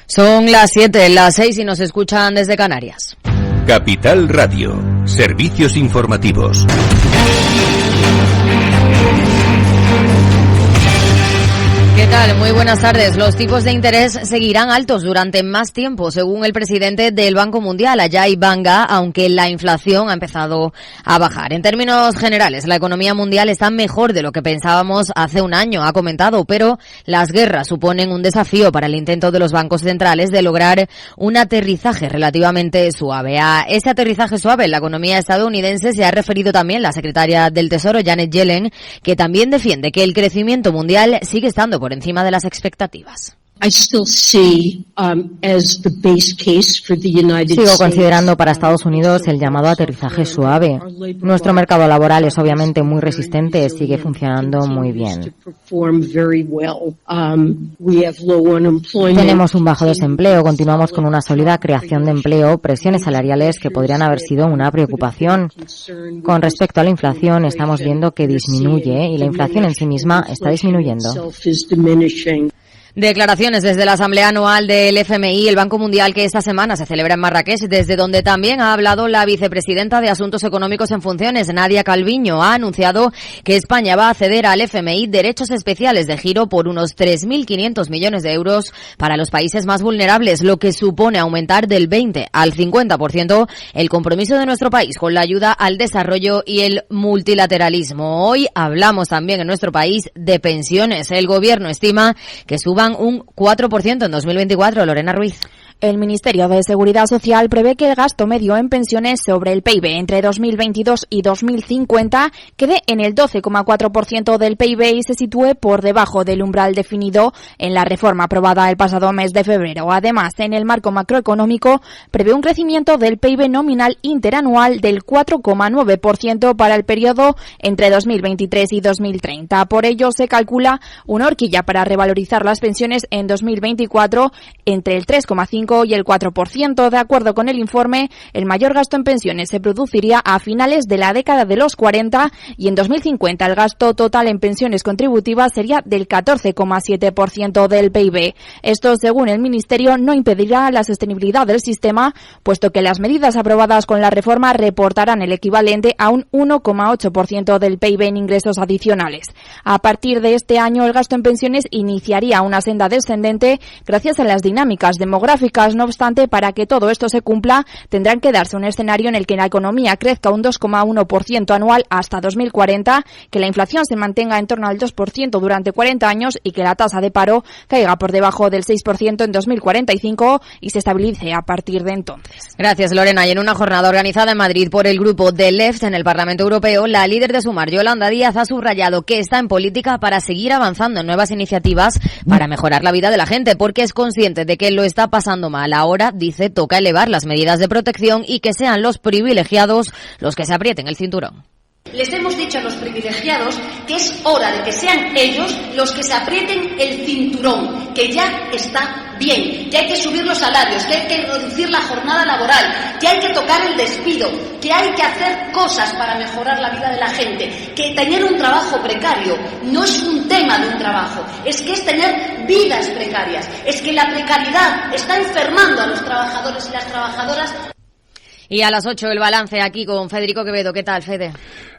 Son las 7, las 6 y nos escuchan desde Canarias. Capital Radio, servicios informativos. ¿Qué tal? Muy buenas tardes. Los tipos de interés seguirán altos durante más tiempo, según el presidente del Banco Mundial, Ajay Banga, aunque la inflación ha empezado a bajar. En términos generales, la economía mundial está mejor de lo que pensábamos hace un año, ha comentado, pero las guerras suponen un desafío para el intento de los bancos centrales de lograr un aterrizaje relativamente suave. A ese aterrizaje suave en la economía estadounidense se ha referido también la secretaria del Tesoro, Janet Yellen, que también defiende que el crecimiento mundial sigue estando por encima de las expectativas. Sigo considerando para Estados Unidos el llamado aterrizaje suave. Nuestro mercado laboral es obviamente muy resistente, sigue funcionando muy bien. Tenemos un bajo desempleo, continuamos con una sólida creación de empleo, presiones salariales que podrían haber sido una preocupación. Con respecto a la inflación, estamos viendo que disminuye y la inflación en sí misma está disminuyendo. Declaraciones desde la Asamblea Anual del FMI, el Banco Mundial, que esta semana se celebra en Marrakech, desde donde también ha hablado la vicepresidenta de Asuntos Económicos en funciones, Nadia Calviño. Ha anunciado que España va a ceder al FMI derechos especiales de giro por unos 3.500 millones de euros para los países más vulnerables, lo que supone aumentar del 20 al 50% el compromiso de nuestro país con la ayuda al desarrollo y el multilateralismo. Hoy hablamos también en nuestro país de pensiones. El Gobierno estima que suban un 4% en 2024. Lorena Ruiz. El Ministerio de Seguridad Social prevé que el gasto medio en pensiones sobre el PIB entre 2022 y 2050 quede en el 12,4% del PIB y se sitúe por debajo del umbral definido en la reforma aprobada el pasado mes de febrero. Además, en el marco macroeconómico prevé un crecimiento del PIB nominal interanual del 4,9% para el periodo entre 2023 y 2030. Por ello, se calcula una horquilla para revalorizar las pensiones en 2024 entre el 3,5% y el 4%. De acuerdo con el informe, el mayor gasto en pensiones se produciría a finales de la década de los 40 y en 2050 el gasto total en pensiones contributivas sería del 14,7% del PIB. Esto, según el Ministerio, no impedirá la sostenibilidad del sistema, puesto que las medidas aprobadas con la reforma reportarán el equivalente a un 1,8% del PIB en ingresos adicionales. A partir de este año, el gasto en pensiones iniciaría una senda descendente gracias a las dinámicas demográficas. No obstante, para que todo esto se cumpla, tendrán que darse un escenario en el que la economía crezca un 2,1% anual hasta 2040, que la inflación se mantenga en torno al 2% durante 40 años y que la tasa de paro caiga por debajo del 6% en 2045 y se estabilice a partir de entonces. Gracias, Lorena. Y en una jornada organizada en Madrid por el grupo de Left en el Parlamento Europeo, la líder de Sumar, Yolanda Díaz, ha subrayado que está en política para seguir avanzando en nuevas iniciativas para mejorar la vida de la gente, porque es consciente de que lo está pasando mal. Ahora, dice, toca elevar las medidas de protección y que sean los privilegiados los que se aprieten el cinturón. Les hemos dicho a los privilegiados que es hora de que sean ellos los que se aprieten el cinturón, que ya está bien, que hay que subir los salarios, que hay que reducir la jornada laboral, que hay que tocar el despido, que hay que hacer cosas para mejorar la vida de la gente, que tener un trabajo precario no es un tema de un trabajo, es que es tener vidas precarias, es que la precariedad está enfermando a los trabajadores y las trabajadoras. Y a las 8 el balance aquí con Federico Quevedo. ¿Qué tal, Fede?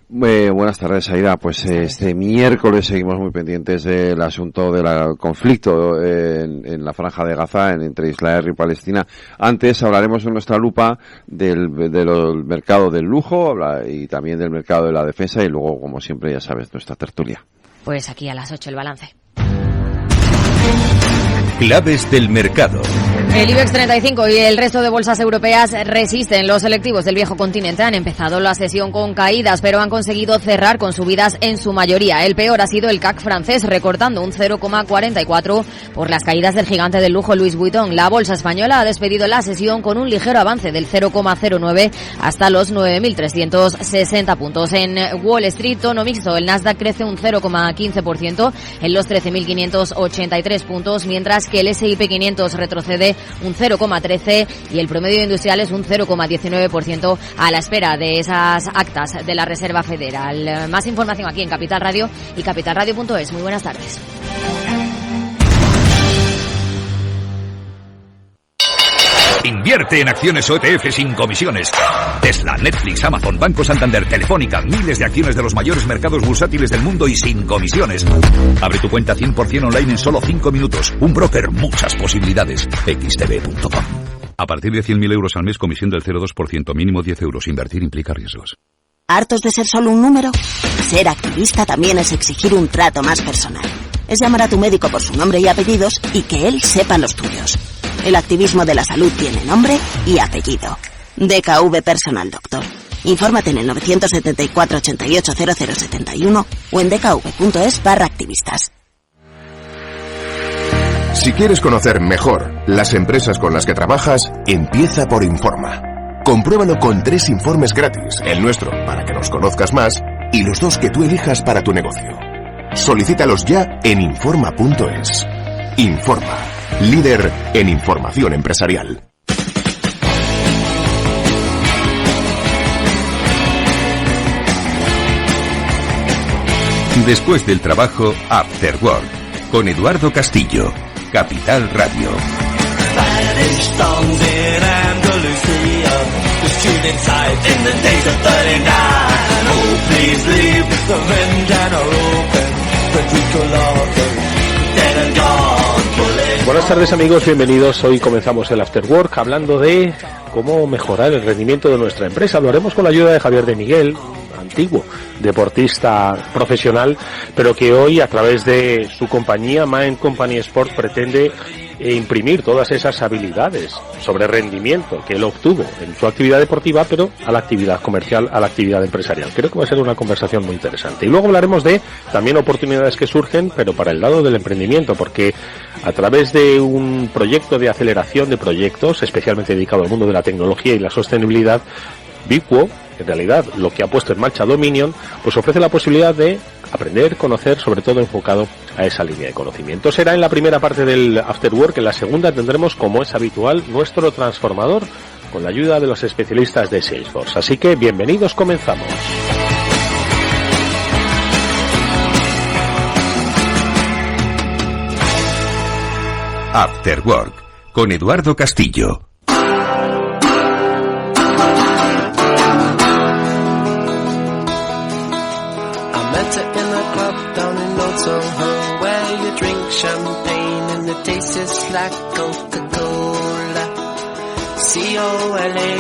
Buenas tardes, Aida. Pues este miércoles seguimos muy pendientes del asunto del conflicto en la Franja de Gaza entre Israel y Palestina. Antes hablaremos en nuestra lupa del mercado del lujo y también del mercado de la defensa y luego, como siempre, ya sabes, nuestra tertulia. Pues aquí a las 8 el balance. Claves del mercado. El IBEX 35 y el resto de bolsas europeas resisten. Los selectivos del viejo continente han empezado la sesión con caídas, pero han conseguido cerrar con subidas en su mayoría. El peor ha sido el CAC francés, recortando un 0,44 por las caídas del gigante del lujo Louis Vuitton. La bolsa española ha despedido la sesión con un ligero avance del 0,09 hasta los 9.360 puntos. En Wall Street, tono mixto. El Nasdaq crece un 0,15% en los 13.583 puntos, mientras que el S&P 500 retrocede un 0,13 y el promedio industrial es un 0,19% a la espera de esas actas de la Reserva Federal. Más información aquí en Capital Radio y capitalradio.es. Muy buenas tardes. Invierte en acciones o ETF sin comisiones. Tesla, Netflix, Amazon, Banco Santander, Telefónica, miles de acciones de los mayores mercados bursátiles del mundo y sin comisiones. Abre tu cuenta 100% online en solo 5 minutos. Un broker, muchas posibilidades. xtb.com. A partir de 100.000 euros al mes, comisión del 0,2%, mínimo 10 euros. Invertir implica riesgos. ¿Hartos de ser solo un número? Ser activista también es exigir un trato más personal. Es llamar a tu médico por su nombre y apellidos y que él sepa los tuyos. El activismo de la salud tiene nombre y apellido. DKV Personal Doctor. Infórmate en el 974 88 0071 o en dkv.es/activistas. Si quieres conocer mejor las empresas con las que trabajas, empieza por Informa. Compruébalo con 3 informes gratis, el nuestro para que nos conozcas más y los 2 que tú elijas para tu negocio. Solicítalos ya en Informa.es. Informa, líder en información empresarial. Después del trabajo, After Work, con Eduardo Castillo, Capital Radio. Buenas tardes amigos, bienvenidos. Hoy comenzamos el After Work hablando de cómo mejorar el rendimiento de nuestra empresa. Lo haremos con la ayuda de Javier de Miguel, antiguo deportista profesional, pero que hoy a través de su compañía Mind Company Sport pretende imprimir todas esas habilidades sobre rendimiento que él obtuvo en su actividad deportiva, pero a la actividad comercial, a la actividad empresarial. Creo que va a ser una conversación muy interesante. Y luego hablaremos de también oportunidades que surgen, pero para el lado del emprendimiento, porque a través de un proyecto de aceleración de proyectos, especialmente dedicado al mundo de la tecnología y la sostenibilidad, Biquo, en realidad lo que ha puesto en marcha Dominion, pues ofrece la posibilidad de aprender, conocer, sobre todo enfocado a esa línea de conocimiento. Será en la primera parte del After Work. En la segunda tendremos, como es habitual, nuestro transformador con la ayuda de los especialistas de Salesforce. Así que bienvenidos, comenzamos. After Work, con Eduardo Castillo. Where you drink champagne and it tastes like Coca-Cola, C-O-L-A-Cola.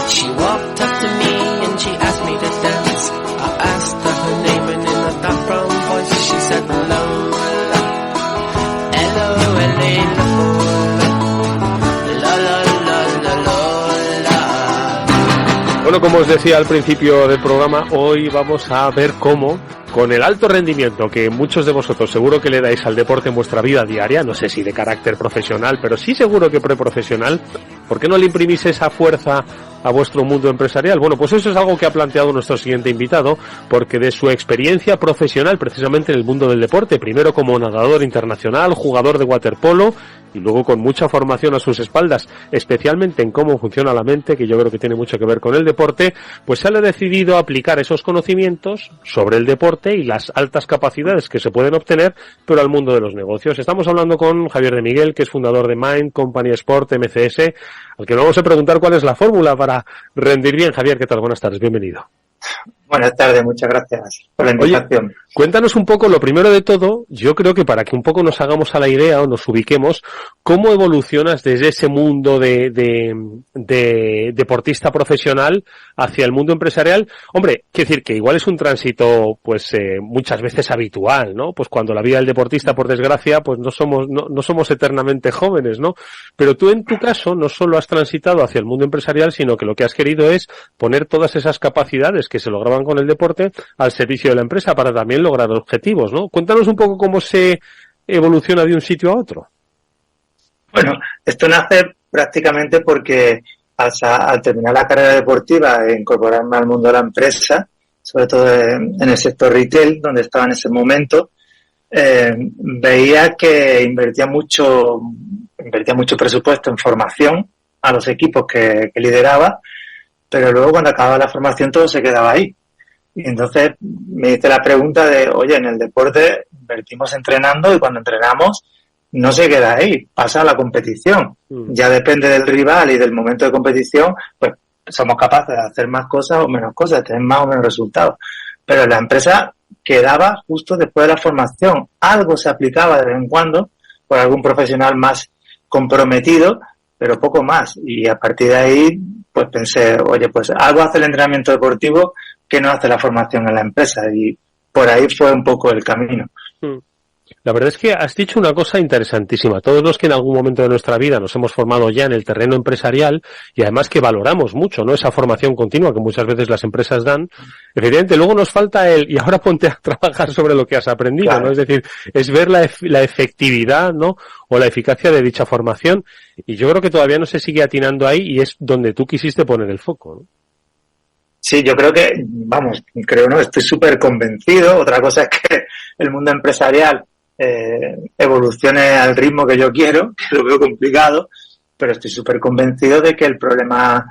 She walked up to me and she asked me to dance. I asked her her name and in a dark brown voice she said Lola, L-O-L-A, Bueno, como os decía al principio del programa, hoy vamos a ver cómo, con el alto rendimiento que muchos de vosotros seguro que le dais al deporte en vuestra vida diaria, no sé si de carácter profesional, pero sí seguro que preprofesional, ¿por qué no le imprimís esa fuerza a vuestro mundo empresarial? Bueno, pues eso es algo que ha planteado nuestro siguiente invitado, porque de su experiencia profesional precisamente en el mundo del deporte, primero como nadador internacional, jugador de waterpolo, y luego con mucha formación a sus espaldas, especialmente en cómo funciona la mente, que yo creo que tiene mucho que ver con el deporte, pues se ha decidido aplicar esos conocimientos sobre el deporte y las altas capacidades que se pueden obtener, pero al mundo de los negocios. Estamos hablando con Javier de Miguel, que es fundador de Mind Company Sport, MCS, al que vamos a preguntar cuál es la fórmula para rendir bien. Javier, ¿qué tal? Buenas tardes, bienvenido. Buenas tardes, muchas gracias por la invitación. Oye, cuéntanos un poco, lo primero de todo, yo creo que para que un poco nos hagamos a la idea o nos ubiquemos, ¿cómo evolucionas desde ese mundo de deportista profesional hacia el mundo empresarial? Hombre, quiero decir que igual es un tránsito, pues, muchas veces habitual, ¿no? Pues cuando la vida del deportista, por desgracia, pues no somos eternamente jóvenes, ¿no? Pero tú en tu caso no solo has transitado hacia el mundo empresarial, sino que lo que has querido es poner todas esas capacidades que se lograban con el deporte al servicio de la empresa para también lograr objetivos, ¿no? Cuéntanos un poco cómo se evoluciona de un sitio a otro. Bueno, esto nace prácticamente porque al terminar la carrera deportiva e incorporarme al mundo de la empresa, sobre todo en el sector retail, donde estaba en ese momento, veía que invertía mucho presupuesto en formación a los equipos que lideraba, pero luego cuando acababa la formación todo se quedaba ahí. Y entonces me hice la pregunta de, oye, en el deporte invertimos entrenando y cuando entrenamos no se queda ahí, pasa a la competición. Ya depende del rival y del momento de competición, pues somos capaces de hacer más cosas o menos cosas, de tener más o menos resultados. Pero la empresa quedaba justo después de la formación. Algo se aplicaba de vez en cuando por algún profesional más comprometido, pero poco más. Y a partir de ahí, pues pensé, oye, pues algo hace el entrenamiento deportivo que no hace la formación en la empresa. Y por ahí fue un poco el camino. La verdad es que has dicho una cosa interesantísima. Todos los que en algún momento de nuestra vida nos hemos formado ya en el terreno empresarial y además que valoramos mucho, ¿no? Esa formación continua que muchas veces las empresas dan. Evidentemente, luego nos falta y ahora ponte a trabajar sobre lo que has aprendido, claro, ¿no? Es decir, es ver la efectividad, ¿no? O la eficacia de dicha formación. Y yo creo que todavía no se sigue atinando ahí y es donde tú quisiste poner el foco, ¿no? Sí, yo creo que, no, estoy súper convencido. Otra cosa es que el mundo empresarial evolucione al ritmo que yo quiero, que lo veo complicado, pero estoy súper convencido de que el problema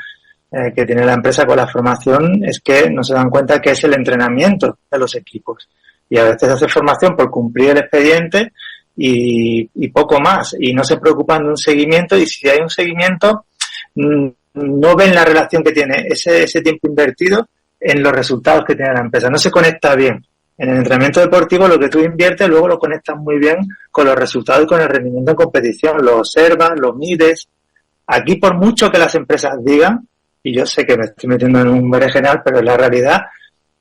que tiene la empresa con la formación es que no se dan cuenta que es el entrenamiento de los equipos. Y a veces hace formación por cumplir el expediente y poco más. Y no se preocupan de un seguimiento, y si hay un seguimiento, no ven la relación que tiene ese tiempo invertido en los resultados que tiene la empresa. No se conecta bien. En el entrenamiento deportivo lo que tú inviertes luego lo conectas muy bien con los resultados y con el rendimiento en competición. Lo observas, lo mides. Aquí, por mucho que las empresas digan, y yo sé que me estoy metiendo en un berenjenal, pero en la realidad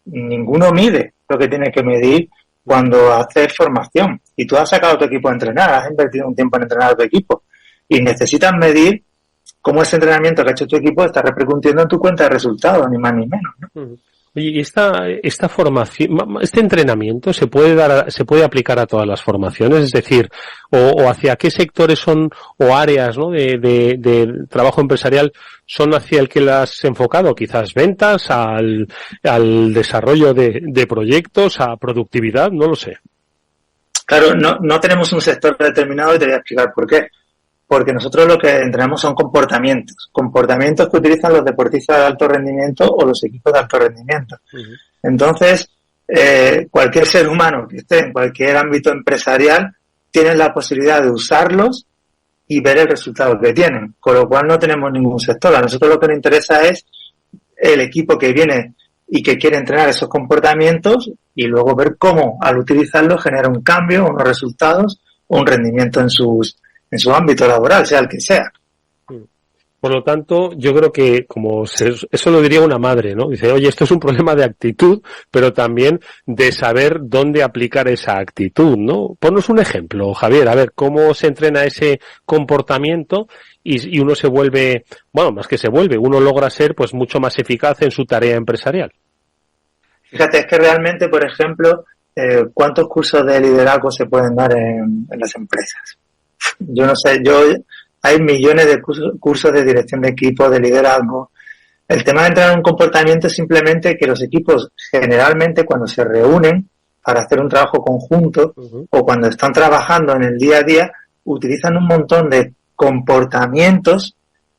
ninguno mide lo que tiene que medir cuando haces formación. Y tú has sacado a tu equipo a entrenar, has invertido un tiempo en entrenar a tu equipo y necesitas medir cómo ese entrenamiento que ha hecho tu equipo está repercutiendo en tu cuenta de resultados, ni más ni menos, ¿no? Oye, esta formación, este entrenamiento se puede aplicar a todas las formaciones, es decir, o hacia qué sectores son o áreas, ¿no? de trabajo empresarial son hacia el que las has enfocado, quizás ventas, al desarrollo de proyectos, a productividad, no lo sé. Claro, no tenemos un sector determinado y te voy a explicar por qué. Porque nosotros lo que entrenamos son comportamientos que utilizan los deportistas de alto rendimiento o los equipos de alto rendimiento. Uh-huh. Entonces, cualquier ser humano que esté en cualquier ámbito empresarial tiene la posibilidad de usarlos y ver el resultado que tienen, con lo cual no tenemos ningún sector. A nosotros lo que nos interesa es el equipo que viene y que quiere entrenar esos comportamientos y luego ver cómo al utilizarlos genera un cambio, unos resultados o un rendimiento en su ámbito laboral, sea el que sea. Por lo tanto, yo creo que eso lo diría una madre, ¿no? Dice, oye, esto es un problema de actitud, pero también de saber dónde aplicar esa actitud, ¿no? Ponnos un ejemplo, Javier, a ver, cómo se entrena ese comportamiento y uno se vuelve, más que se vuelve, uno logra ser pues mucho más eficaz en su tarea empresarial. Fíjate, es que realmente, por ejemplo, ¿cuántos cursos de liderazgo se pueden dar en las empresas? Yo no sé, hay millones de cursos de dirección de equipo, de liderazgo. El tema de entrar en un comportamiento es simplemente que los equipos generalmente cuando se reúnen para hacer un trabajo conjunto o cuando están trabajando en el día a día utilizan un montón de comportamientos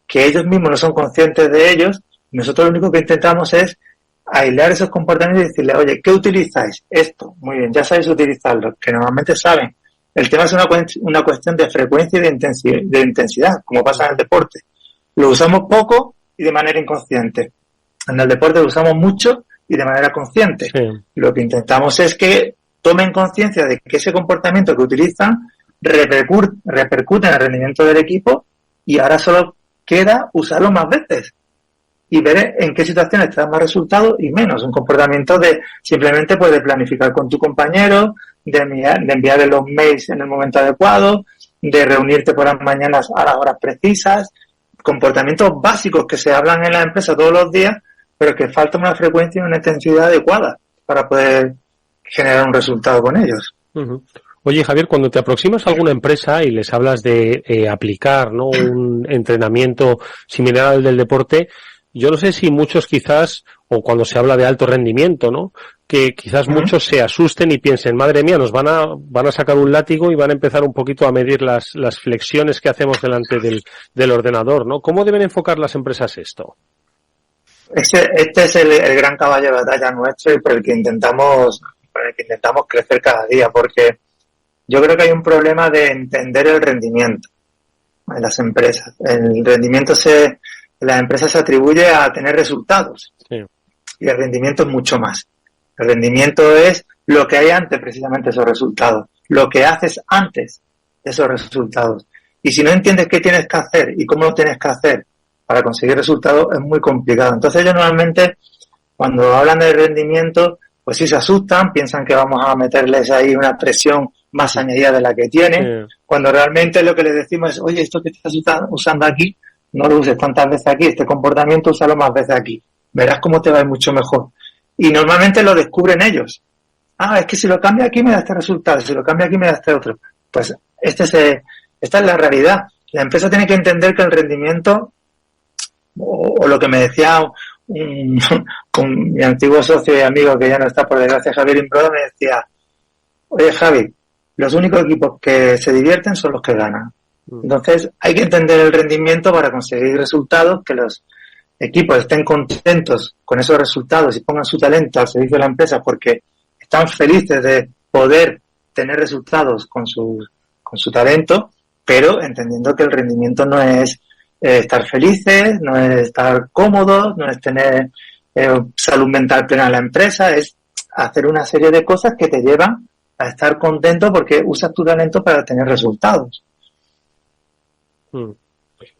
que ellos mismos no son conscientes de ellos. Nosotros lo único que intentamos es aislar esos comportamientos y decirle, oye, ¿qué utilizáis? Esto, muy bien, ya sabéis utilizarlo, que normalmente saben. El tema es una cuestión de frecuencia y de intensidad, como pasa en el deporte. Lo usamos poco y de manera inconsciente. En el deporte lo usamos mucho y de manera consciente. Sí. Lo que intentamos es que tomen conciencia de que ese comportamiento que utilizan repercute en el rendimiento del equipo y ahora solo queda usarlo más veces y ver en qué situaciones te da más resultados y menos. Un comportamiento de simplemente de planificar con tu compañero, de enviarle los mails en el momento adecuado, de reunirte por las mañanas a las horas precisas, comportamientos básicos que se hablan en la empresa todos los días, pero que falta una frecuencia y una intensidad adecuada para poder generar un resultado con ellos. Uh-huh. Oye, Javier, cuando te aproximas a alguna empresa y les hablas de aplicar, ¿no?, un entrenamiento similar al del deporte, yo no sé si muchos quizás, o cuando se habla de alto rendimiento, ¿no?, que quizás muchos se asusten y piensen, madre mía, nos van a sacar un látigo y van a empezar un poquito a medir las flexiones que hacemos delante del ordenador, ¿no? ¿Cómo deben enfocar las empresas esto? Este es el gran caballo de batalla nuestro y por el que intentamos crecer cada día, porque yo creo que hay un problema de entender el rendimiento en las empresas. El rendimiento en las empresas se atribuye a tener resultados. Sí. Y el rendimiento es mucho más. El rendimiento es lo que hay antes precisamente de esos resultados, lo que haces antes de esos resultados. Y si no entiendes qué tienes que hacer y cómo lo tienes que hacer para conseguir resultados, es muy complicado. Entonces ellos normalmente, cuando hablan de rendimiento, pues sí se asustan, piensan que vamos a meterles ahí una presión más añadida de la que tienen, cuando realmente lo que les decimos es, oye, esto que estás usando aquí, no lo uses tantas veces aquí, este comportamiento úsalo más veces aquí, verás cómo te va a ir mucho mejor. Y normalmente lo descubren ellos. Es que si lo cambio aquí me da este resultado, si lo cambio aquí me da este otro. Pues esta es la realidad. La empresa tiene que entender que el rendimiento, o lo que me decía con mi antiguo socio y amigo que ya no está por desgracia, Javier Imbroda, me decía, oye Javi, los únicos equipos que se divierten son los que ganan. Entonces hay que entender el rendimiento para conseguir resultados, que los equipos estén contentos con esos resultados y pongan su talento al servicio de la empresa porque están felices de poder tener resultados con su talento, pero entendiendo que el rendimiento no es estar felices, no es estar cómodos, no es tener salud mental plena en la empresa, es hacer una serie de cosas que te llevan a estar contento porque usas tu talento para tener resultados.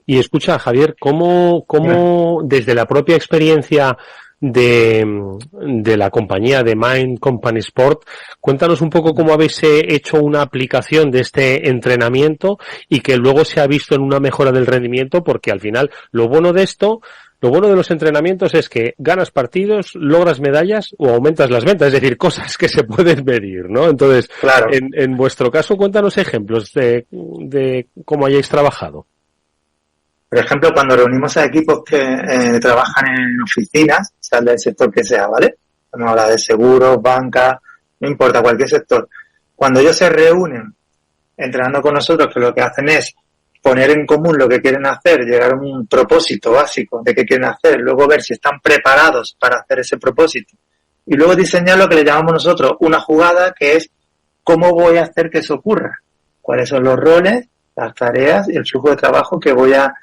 Y escucha, Javier, ¿cómo desde la propia experiencia de la compañía de Mind Company Sport, cuéntanos un poco cómo habéis hecho una aplicación de este entrenamiento y que luego se ha visto en una mejora del rendimiento? Porque al final lo bueno de los entrenamientos es que ganas partidos, logras medallas o aumentas las ventas, es decir, cosas que se pueden medir, ¿no? Entonces, claro. En vuestro caso, cuéntanos ejemplos de cómo hayáis trabajado. Por ejemplo, cuando reunimos a equipos que trabajan en oficinas, sea del sector que sea, ¿vale? Vamos a hablar de seguros, banca, no importa, cualquier sector. Cuando ellos se reúnen entrenando con nosotros, que lo que hacen es poner en común lo que quieren hacer, llegar a un propósito básico de qué quieren hacer, luego ver si están preparados para hacer ese propósito y luego diseñar lo que le llamamos nosotros una jugada, que es cómo voy a hacer que eso ocurra, cuáles son los roles, las tareas y el flujo de trabajo que voy a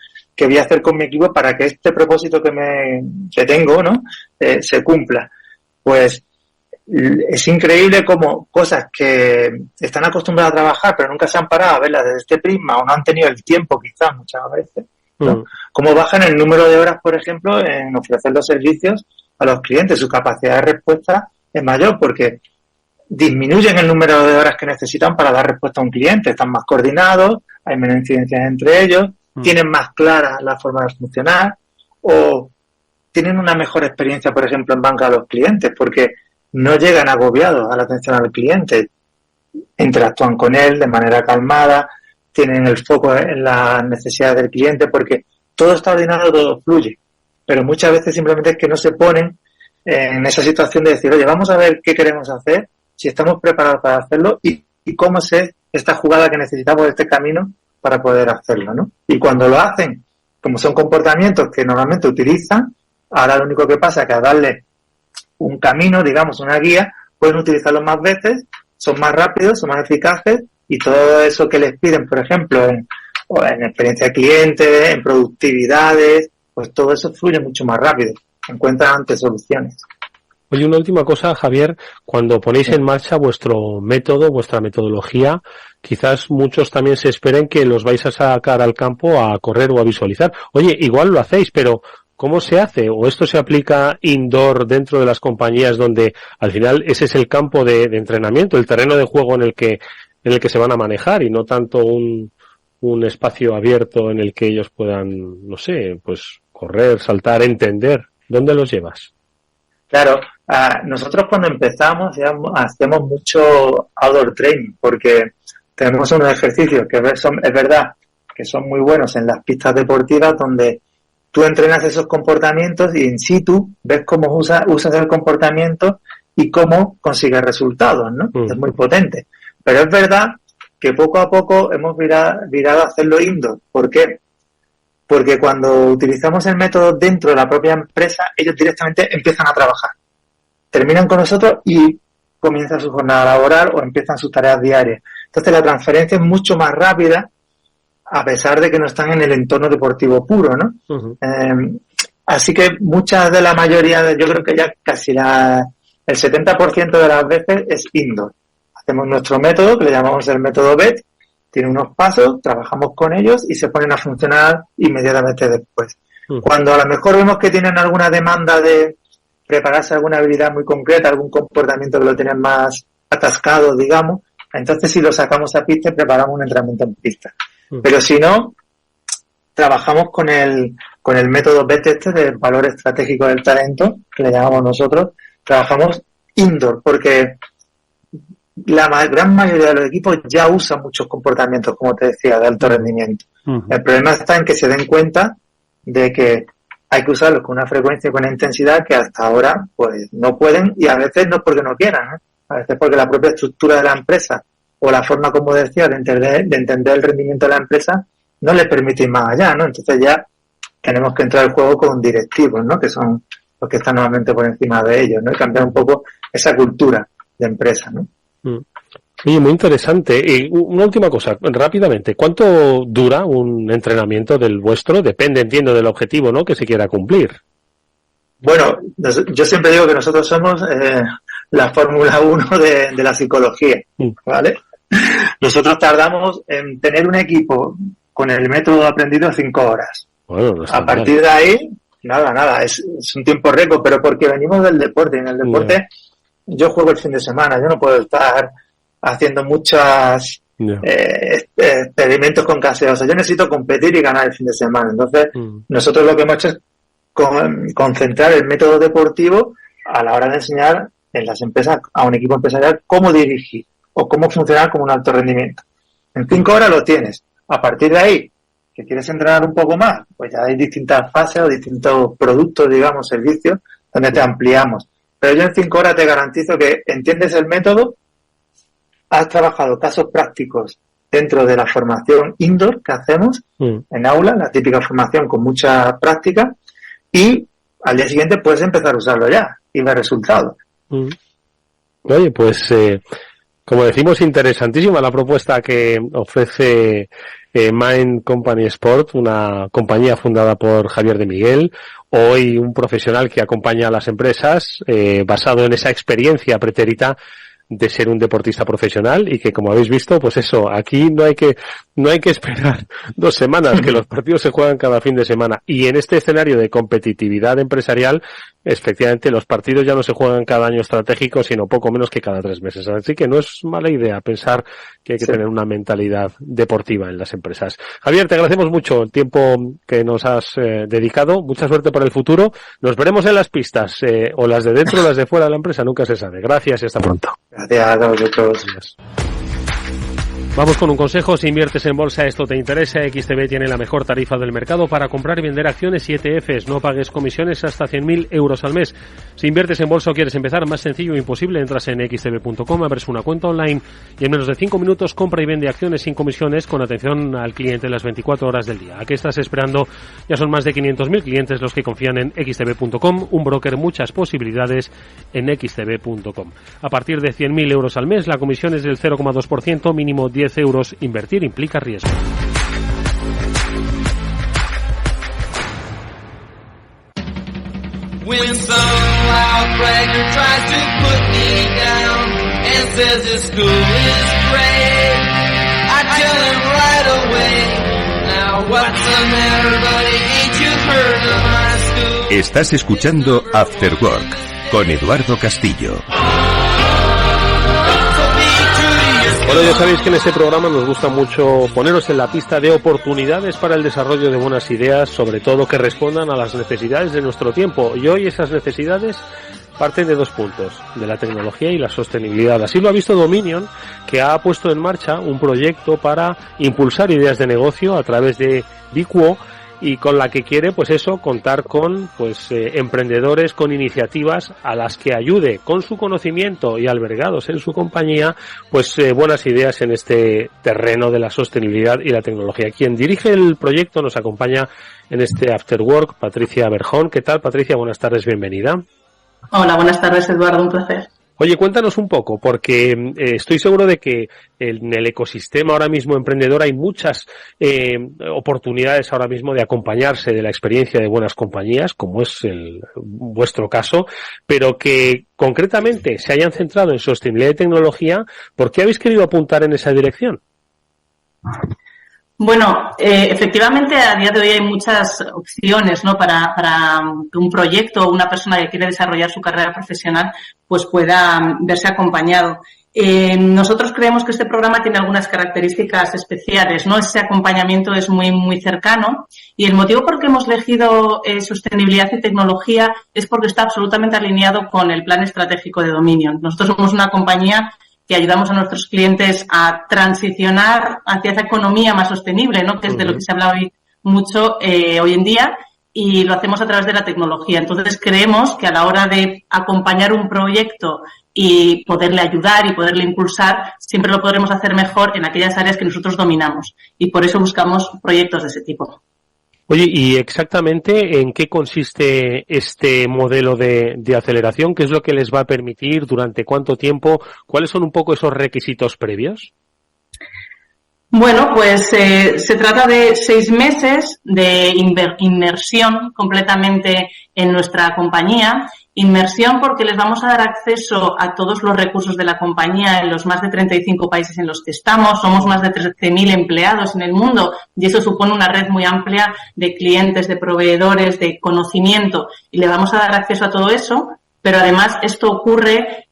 hacer con mi equipo para que este propósito que tengo, ¿no? Se cumpla. Pues es increíble cómo cosas que están acostumbrados a trabajar pero nunca se han parado a verlas desde este prisma o no han tenido el tiempo quizás muchas veces, ¿no? Cómo bajan el número de horas, por ejemplo, en ofrecer los servicios a los clientes. Su capacidad de respuesta es mayor porque disminuyen el número de horas que necesitan para dar respuesta a un cliente, están más coordinados, hay menos incidencias entre ellos, tienen más clara la forma de funcionar o tienen una mejor experiencia, por ejemplo, en banca a los clientes porque no llegan agobiados a la atención al cliente, interactúan con él de manera calmada, tienen el foco en las necesidades del cliente porque todo está ordenado, todo fluye, pero muchas veces simplemente es que no se ponen en esa situación de decir, oye, vamos a ver qué queremos hacer, si estamos preparados para hacerlo y cómo es esta jugada que necesitamos, este camino para poder hacerlo, ¿no? Y cuando lo hacen, como son comportamientos que normalmente utilizan, ahora lo único que pasa es que al darle un camino, digamos, una guía, pueden utilizarlo más veces, son más rápidos, son más eficaces y todo eso que les piden, por ejemplo, en experiencia de cliente, en productividades, pues todo eso fluye mucho más rápido, encuentran antes soluciones. Oye, una última cosa, Javier, cuando ponéis en marcha vuestro método, vuestra metodología, quizás muchos también se esperen que los vais a sacar al campo a correr o a visualizar. Oye, igual lo hacéis, pero ¿cómo se hace? ¿O esto se aplica indoor dentro de las compañías donde al final ese es el campo de entrenamiento, el terreno de juego en el que se van a manejar y no tanto un espacio abierto en el que ellos puedan, no sé, pues correr, saltar, entender? ¿Dónde los llevas? Claro, nosotros cuando empezamos hacemos mucho outdoor training porque tenemos unos ejercicios que es verdad que son muy buenos en las pistas deportivas donde tú entrenas esos comportamientos y in situ ves cómo usas el comportamiento y cómo consigues resultados, ¿no? Es muy potente. Pero es verdad que poco a poco hemos virado a hacerlo indoor. ¿Por qué? Porque cuando utilizamos el método dentro de la propia empresa, ellos directamente empiezan a trabajar. Terminan con nosotros y comienzan su jornada laboral o empiezan sus tareas diarias. Entonces la transferencia es mucho más rápida, a pesar de que no están en el entorno deportivo puro, ¿no? Uh-huh. Así que la mayoría, yo creo que ya casi el 70% de las veces es indoor. Hacemos nuestro método, que le llamamos el método BET, tiene unos pasos, trabajamos con ellos y se ponen a funcionar inmediatamente después. Uh-huh. Cuando a lo mejor vemos que tienen alguna demanda de prepararse alguna habilidad muy concreta, algún comportamiento que lo tienen más atascado, digamos, entonces si lo sacamos a pista y preparamos un entrenamiento en pista. Uh-huh. Pero si no, trabajamos con el método BET del valor estratégico del talento, que le llamamos nosotros, trabajamos indoor, porque la gran mayoría de los equipos ya usan muchos comportamientos, como te decía, de alto rendimiento. Uh-huh. El problema está en que se den cuenta de que hay que usarlos con una frecuencia y con una intensidad que hasta ahora pues no pueden, y a veces no es porque no quieran, a veces porque la propia estructura de la empresa o la forma, como decía, de entender el rendimiento de la empresa no les permite ir más allá, ¿no? Entonces ya tenemos que entrar al juego con directivos, ¿no? Que son los que están normalmente por encima de ellos, ¿no? Y cambiar un poco esa cultura de empresa, ¿no? Sí, muy interesante. Y una última cosa, rápidamente, ¿cuánto dura un entrenamiento del vuestro? Depende, entiendo, del objetivo, ¿no?, que se quiera cumplir. Bueno, yo siempre digo que nosotros somos la Fórmula 1 de la psicología, ¿vale? Nosotros tardamos en tener un equipo con el método aprendido 5 horas. Bueno, no está a partir mal. de ahí, nada, es un tiempo récord, pero porque venimos del deporte, y en el deporte yo juego el fin de semana, yo no puedo estar haciendo muchas experimentos con gaseosa. Yo necesito competir y ganar el fin de semana. Entonces, nosotros lo que hemos hecho es concentrar el método deportivo a la hora de enseñar en las empresas a un equipo empresarial cómo dirigir o cómo funcionar como un alto rendimiento. En 5 horas lo tienes. A partir de ahí, que quieres entrenar un poco más, pues ya hay distintas fases o distintos productos, digamos, servicios, donde te ampliamos. Pero yo en 5 horas te garantizo que entiendes el método, has trabajado casos prácticos dentro de la formación indoor que hacemos en aula, la típica formación con mucha práctica, y al día siguiente puedes empezar a usarlo ya y ver resultados. Oye, pues como decimos, interesantísima la propuesta que ofrece Mind Company Sport, una compañía fundada por Javier de Miguel, hoy un profesional que acompaña a las empresas basado en esa experiencia pretérita de ser un deportista profesional, y que, como habéis visto, pues eso, aquí no hay que esperar 2 semanas, que los partidos se juegan cada fin de semana, y en este escenario de competitividad empresarial, efectivamente los partidos ya no se juegan cada año estratégico, sino poco menos que cada 3 meses. Así que no es mala idea pensar que hay que tener una mentalidad deportiva en las empresas. Javier, te agradecemos mucho el tiempo que nos has dedicado. Mucha suerte para el futuro. Nos veremos en las pistas, o las de dentro o las de fuera de la empresa, nunca se sabe. Gracias y hasta pronto. Gracias a vosotros. Vamos con un consejo. Si inviertes en bolsa, esto te interesa. XTB tiene la mejor tarifa del mercado para comprar y vender acciones y ETFs. No pagues comisiones hasta 100.000 euros al mes. Si inviertes en bolsa o quieres empezar, más sencillo e imposible. Entras en xtb.com, abres una cuenta online y en menos de 5 minutos compra y vende acciones sin comisiones, con atención al cliente las 24 horas del día. ¿A qué estás esperando? Ya son más de 500.000 clientes los que confían en xtb.com. Un broker, muchas posibilidades en xtb.com. A partir de 100.000 euros al mes, la comisión es del 0,2%, mínimo 10 euros. Invertir implica riesgo. When some loud bragger tries to put me down and says this school is great, I tell him right away, now what's the matter, buddy, ain't you heard of my school? Estás escuchando After Work con Eduardo Castillo. Bueno, ya sabéis que en este programa nos gusta mucho poneros en la pista de oportunidades para el desarrollo de buenas ideas, sobre todo que respondan a las necesidades de nuestro tiempo. Y hoy esas necesidades parten de 2 puntos, de la tecnología y la sostenibilidad. Así lo ha visto Dominion, que ha puesto en marcha un proyecto para impulsar ideas de negocio a través de Biquo, y con la que quiere, pues eso, contar con emprendedores con iniciativas a las que ayude con su conocimiento y albergados en su compañía, pues buenas ideas en este terreno de la sostenibilidad y la tecnología. Quien dirige el proyecto nos acompaña en este After Work, Patricia Berjón. ¿Qué tal, Patricia? Buenas tardes, bienvenida. Hola, buenas tardes, Eduardo, un placer. Oye, cuéntanos un poco, porque estoy seguro de que en el ecosistema ahora mismo emprendedor hay muchas oportunidades ahora mismo de acompañarse de la experiencia de buenas compañías, como es vuestro caso, pero que concretamente se hayan centrado en sostenibilidad y tecnología. ¿Por qué habéis querido apuntar en esa dirección? Bueno, efectivamente a día de hoy hay muchas opciones, ¿no? Para que un proyecto o una persona que quiere desarrollar su carrera profesional pues pueda verse acompañado. Nosotros creemos que este programa tiene algunas características especiales, ¿no? Ese acompañamiento es muy cercano y el motivo por el que hemos elegido sostenibilidad y tecnología es porque está absolutamente alineado con el plan estratégico de Dominion. Nosotros somos una compañía que ayudamos a nuestros clientes a transicionar hacia esa economía más sostenible, ¿no? Que es de lo que se habla hoy mucho hoy en día, y lo hacemos a través de la tecnología. Entonces creemos que a la hora de acompañar un proyecto y poderle ayudar y poderle impulsar, siempre lo podremos hacer mejor en aquellas áreas que nosotros dominamos, y por eso buscamos proyectos de ese tipo. Oye, ¿y exactamente en qué consiste este modelo de aceleración? ¿Qué es lo que les va a permitir? ¿Durante cuánto tiempo? ¿Cuáles son un poco esos requisitos previos? Bueno, pues se trata de 6 meses de inmersión completamente en nuestra compañía. Inmersión porque les vamos a dar acceso a todos los recursos de la compañía en los más de 35 países en los que estamos. Somos más de 13.000 empleados en el mundo y eso supone una red muy amplia de clientes, de proveedores, de conocimiento, y le vamos a dar acceso a todo eso, pero además esto ocurre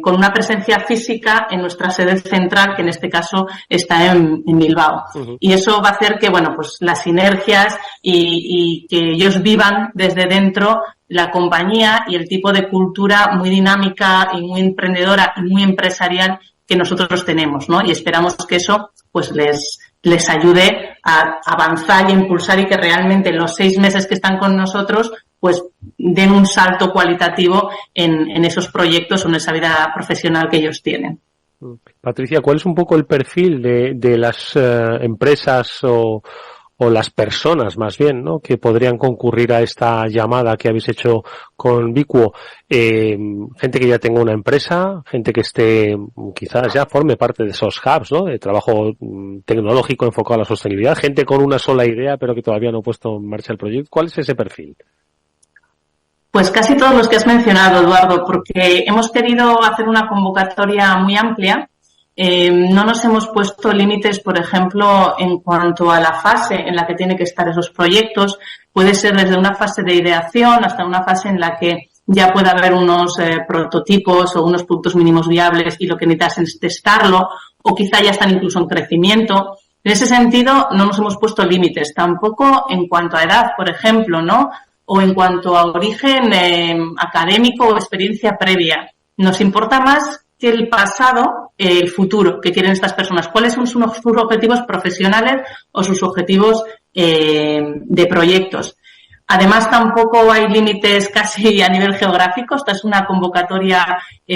con una presencia física en nuestra sede central, que en este caso está en Bilbao. Y eso va a hacer que, bueno, pues las sinergias y que ellos vivan desde dentro la compañía y el tipo de cultura muy dinámica y muy emprendedora y muy empresarial que nosotros tenemos, ¿no? Y esperamos que eso pues les ayude a avanzar y impulsar, y que realmente los 6 meses que están con nosotros pues den un salto cualitativo en esos proyectos o en esa vida profesional que ellos tienen. Patricia, ¿cuál es un poco el perfil de las empresas o las personas, más bien, ¿no?, que podrían concurrir a esta llamada que habéis hecho con Biquo? Gente que ya tenga una empresa, gente que esté, quizás ya forme parte de esos hubs, ¿no?, de trabajo tecnológico enfocado a la sostenibilidad, gente con una sola idea pero que todavía no ha puesto en marcha el proyecto. ¿Cuál es ese perfil? Pues casi todos los que has mencionado, Eduardo, porque hemos querido hacer una convocatoria muy amplia. No nos hemos puesto límites, por ejemplo, en cuanto a la fase en la que tienen que estar esos proyectos. Puede ser desde una fase de ideación hasta una fase en la que ya puede haber unos prototipos o unos puntos mínimos viables y lo que necesitas es testarlo, o quizá ya están incluso en crecimiento. En ese sentido, no nos hemos puesto límites, tampoco en cuanto a edad, por ejemplo, ¿no?, o en cuanto a origen académico o experiencia previa. Nos importa más que el pasado, el futuro que quieren estas personas. ¿Cuáles son sus objetivos profesionales o sus objetivos de proyectos? Además, tampoco hay límites casi a nivel geográfico. Esta es una convocatoria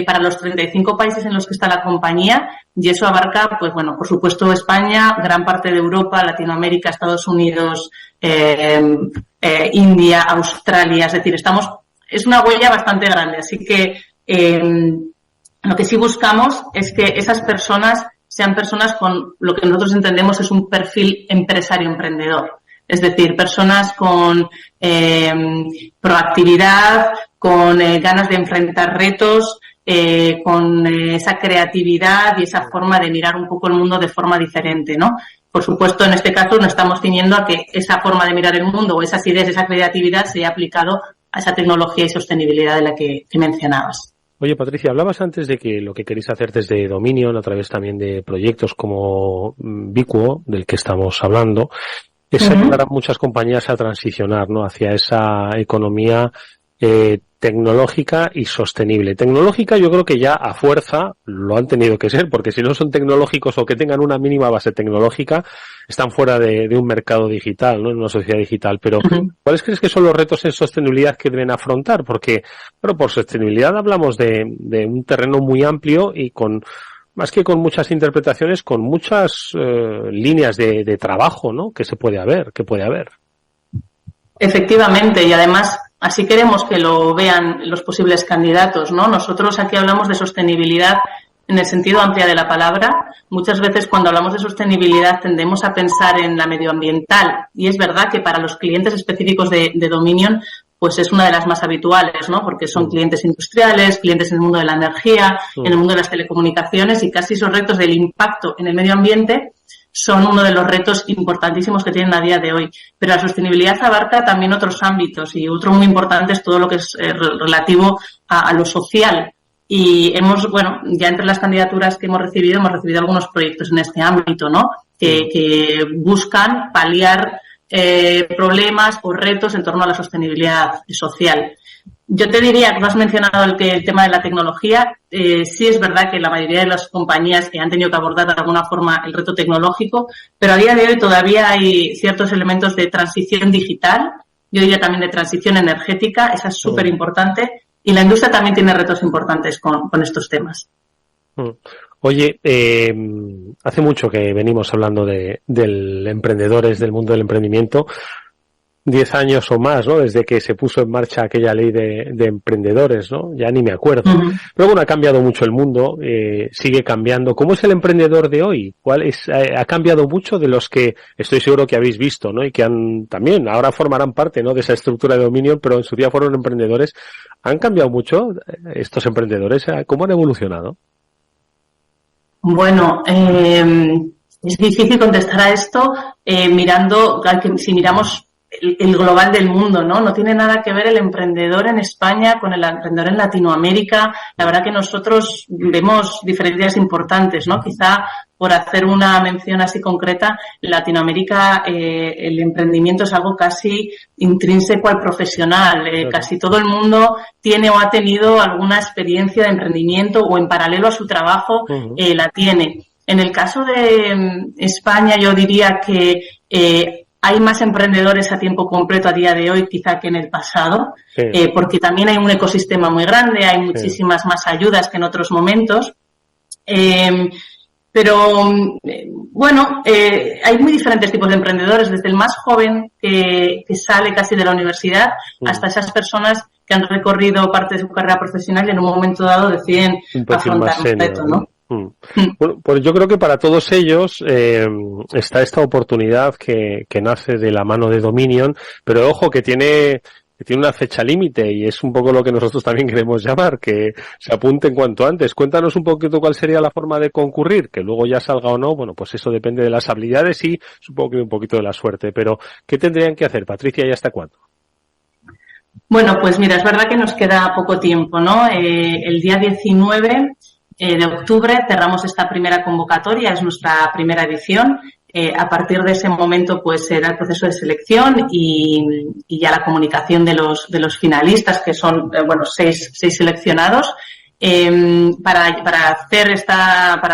para los 35 países en los que está la compañía, y eso abarca, pues bueno, por supuesto España, gran parte de Europa, Latinoamérica, Estados Unidos, India, Australia. Es decir, es una huella bastante grande. Así que lo que sí buscamos es que esas personas sean personas con lo que nosotros entendemos es un perfil empresario-emprendedor. Es decir, personas con proactividad, con ganas de enfrentar retos, con esa creatividad y esa forma de mirar un poco el mundo de forma diferente, ¿no? Por supuesto, en este caso nos estamos ciñendo a que esa forma de mirar el mundo o esas ideas, esa creatividad se haya aplicado a esa tecnología y sostenibilidad de la que mencionabas. Oye, Patricia, hablabas antes de que lo que queréis hacer desde Dominion, a través también de proyectos como Biquo, del que estamos hablando, es ayudar a muchas compañías a transicionar, ¿no?, hacia esa economía tecnológica y sostenible. Tecnológica, yo creo que ya a fuerza lo han tenido que ser, porque si no son tecnológicos o que tengan una mínima base tecnológica, están fuera de un mercado digital, ¿no?, en una sociedad digital. Pero, ¿cuáles crees que son los retos en sostenibilidad que deben afrontar? Porque, bueno, por sostenibilidad hablamos de un terreno muy amplio y más que con muchas interpretaciones, con muchas líneas de trabajo, ¿no?, que puede haber. Efectivamente, y además Así queremos que lo vean los posibles candidatos, ¿no? Nosotros aquí hablamos de sostenibilidad en el sentido amplio de la palabra. Muchas veces cuando hablamos de sostenibilidad tendemos a pensar en la medioambiental, y es verdad que para los clientes específicos de Dominion pues es una de las más habituales, ¿no? Porque son clientes industriales, clientes en el mundo de la energía, en el mundo de las telecomunicaciones, y casi esos retos del impacto en el medio ambiente son uno de los retos importantísimos que tienen a día de hoy. Pero la sostenibilidad abarca también otros ámbitos, y otro muy importante es todo lo que es relativo a lo social. Y ya entre las candidaturas que hemos recibido algunos proyectos en este ámbito, ¿no? Que buscan paliar problemas o retos en torno a la sostenibilidad social. Yo te diría, tú has mencionado el tema de la tecnología. Sí es verdad que la mayoría de las compañías que han tenido que abordar de alguna forma el reto tecnológico, pero a día de hoy todavía hay ciertos elementos de transición digital, yo diría también de transición energética, esa es súper importante, y la industria también tiene retos importantes con estos temas. Oye, hace mucho que venimos hablando del emprendedores, del mundo del emprendimiento, 10 años o más, ¿no? Desde que se puso en marcha aquella ley de emprendedores, ¿no? Ya ni me acuerdo. Pero bueno, ha cambiado mucho el mundo, sigue cambiando. ¿Cómo es el emprendedor de hoy? Ha cambiado mucho de los que estoy seguro que habéis visto, ¿no? Y que también ahora formarán parte, ¿no? De esa estructura de Dominion, pero en su día fueron emprendedores. ¿Han cambiado mucho estos emprendedores? ¿Cómo han evolucionado? Bueno, es difícil contestar a esto si miramos el global del mundo, ¿no? No tiene nada que ver el emprendedor en España con el emprendedor en Latinoamérica. La verdad que nosotros vemos diferencias importantes, ¿no? Quizá por hacer una mención así concreta, en Latinoamérica el emprendimiento es algo casi intrínseco al profesional. Casi todo el mundo tiene o ha tenido alguna experiencia de emprendimiento o en paralelo a su trabajo la tiene. En el caso de España yo diría que hay más emprendedores a tiempo completo a día de hoy quizá que en el pasado, porque también hay un ecosistema muy grande, hay muchísimas más ayudas que en otros momentos. Pero hay muy diferentes tipos de emprendedores, desde el más joven que sale casi de la universidad hasta esas personas que han recorrido parte de su carrera profesional y en un momento dado deciden afrontar un reto, ¿no? Bueno, pues yo creo que para todos ellos está esta oportunidad que nace de la mano de Dominion, pero ojo que tiene una fecha límite y es un poco lo que nosotros también queremos llamar, que se apunten cuanto antes. Cuéntanos un poquito cuál sería la forma de concurrir, que luego ya salga o no, bueno, pues eso depende de las habilidades y supongo que un poquito de la suerte, pero ¿qué tendrían que hacer, Patricia, y hasta cuándo? Bueno, pues mira, es verdad que nos queda poco tiempo, ¿no? El día 19 de octubre cerramos esta primera convocatoria, es nuestra primera edición. A partir de ese momento pues será el proceso de selección y ya la comunicación de los finalistas, que son seis seleccionados. Para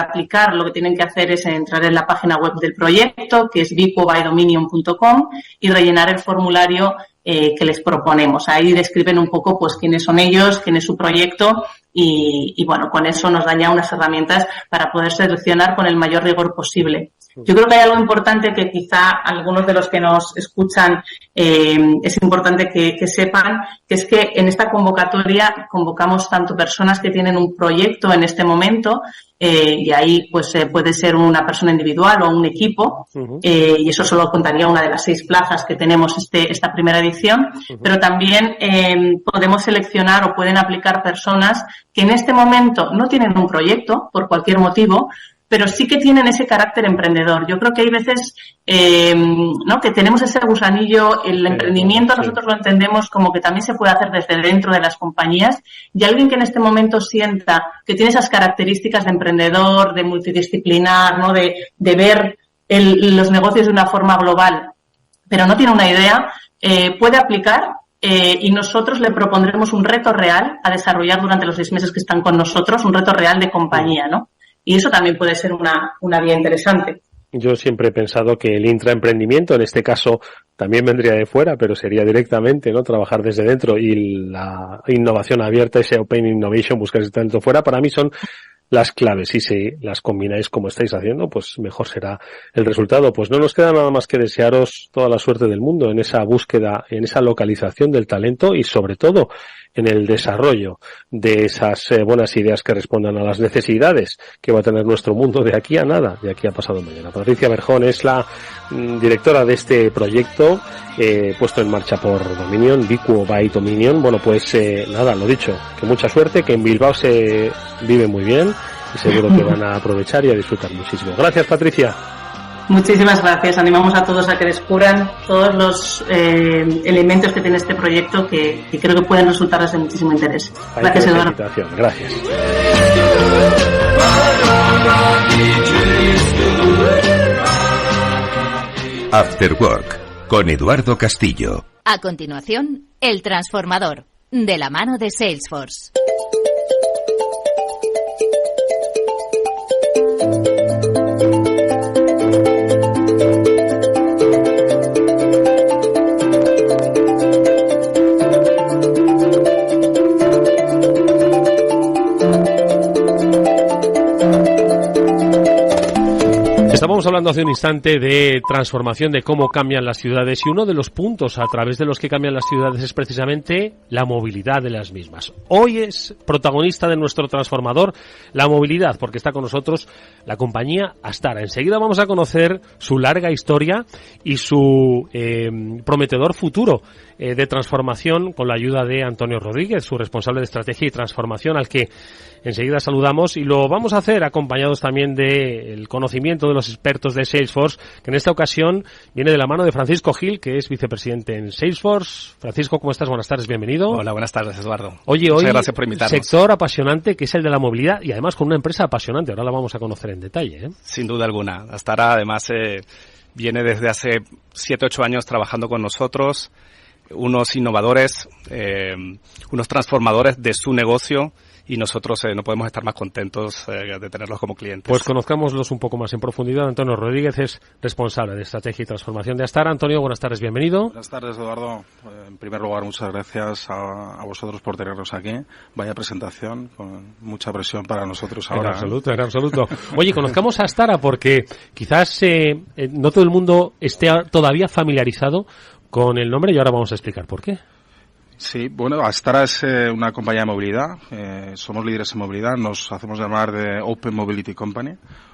aplicar lo que tienen que hacer es entrar en la página web del proyecto, que es bicobydominion.com, y rellenar el formulario que les proponemos. Ahí describen un poco pues quiénes son ellos, quién es su proyecto y bueno, con eso nos dan ya unas herramientas para poder seleccionar con el mayor rigor posible. Yo creo que hay algo importante que quizá algunos de los que nos escuchan es importante que sepan, que es que en esta convocatoria convocamos tanto personas que tienen un proyecto en este momento, y ahí pues puede ser una persona individual o un equipo, y eso solo contaría una de las 6 plazas que tenemos esta primera edición, pero también podemos seleccionar o pueden aplicar personas que en este momento no tienen un proyecto por cualquier motivo, pero sí que tienen ese carácter emprendedor. Yo creo que hay veces que tenemos ese gusanillo, el emprendimiento nosotros lo entendemos como que también se puede hacer desde dentro de las compañías, y alguien que en este momento sienta que tiene esas características de emprendedor, de multidisciplinar, ¿no? de ver los negocios de una forma global, pero no tiene una idea, puede aplicar. Y nosotros le propondremos un reto real a desarrollar durante los 6 meses que están con nosotros, un reto real de compañía, ¿no? Y eso también puede ser una vía interesante. Yo siempre he pensado que el intraemprendimiento, en este caso, también vendría de fuera, pero sería directamente, ¿no? Trabajar desde dentro, y la innovación abierta, ese Open Innovation, buscar desde dentro fuera, para mí son las claves y si las combináis como estáis haciendo, pues mejor será el resultado. Pues no nos queda nada más que desearos toda la suerte del mundo en esa búsqueda, en esa localización del talento y sobre todo en el desarrollo de esas buenas ideas que respondan a las necesidades que va a tener nuestro mundo de aquí a nada, de aquí a pasado mañana. Patricia Berjón es la directora de este proyecto puesto en marcha por Dominion, Bicuo by Dominion. Bueno, pues nada, lo dicho, que mucha suerte, que en Bilbao se vive muy bien y seguro que van a aprovechar y a disfrutar muchísimo. Gracias, Patricia. Muchísimas gracias. Animamos a todos a que descubran todos los elementos que tiene este proyecto que creo que pueden resultarles de muchísimo interés. Gracias, Eduardo. Gracias. After Work, con Eduardo Castillo. A continuación, El Transformador, de la mano de Salesforce. Estábamos hablando hace un instante de transformación, de cómo cambian las ciudades, y uno de los puntos a través de los que cambian las ciudades es precisamente la movilidad de las mismas. Hoy es protagonista de nuestro transformador la movilidad, porque está con nosotros la compañía Astara. Enseguida vamos a conocer su larga historia y su prometedor futuro de transformación con la ayuda de Antonio Rodríguez, su responsable de estrategia y transformación, al que enseguida saludamos, y lo vamos a hacer acompañados también del conocimiento de los expertos de Salesforce, que en esta ocasión viene de la mano de Francisco Gil, que es vicepresidente en Salesforce. Francisco, ¿cómo estás? Buenas tardes, bienvenido. Hola, buenas tardes, Eduardo. Oye, hoy gracias por invitarnos. Sector apasionante, que es el de la movilidad, y además con una empresa apasionante. Ahora la vamos a conocer en detalle, ¿eh? Sin duda alguna. Astara, además, viene desde hace 7-8 años trabajando con nosotros, unos innovadores, unos transformadores de su negocio, y nosotros no podemos estar más contentos de tenerlos como clientes. Pues conozcámoslos un poco más en profundidad. Antonio Rodríguez es responsable de estrategia y transformación de Astara. Antonio, buenas tardes, bienvenido. Buenas tardes, Eduardo. En primer lugar, muchas gracias a vosotros por tenernos aquí. Vaya presentación, con mucha presión para nosotros ahora. En absoluto. Oye, conozcamos a Astara porque quizás no todo el mundo esté todavía familiarizado con el nombre, y ahora vamos a explicar por qué. Sí, bueno, Astara es una compañía de movilidad, somos líderes en movilidad, nos hacemos llamar de Open Mobility Company,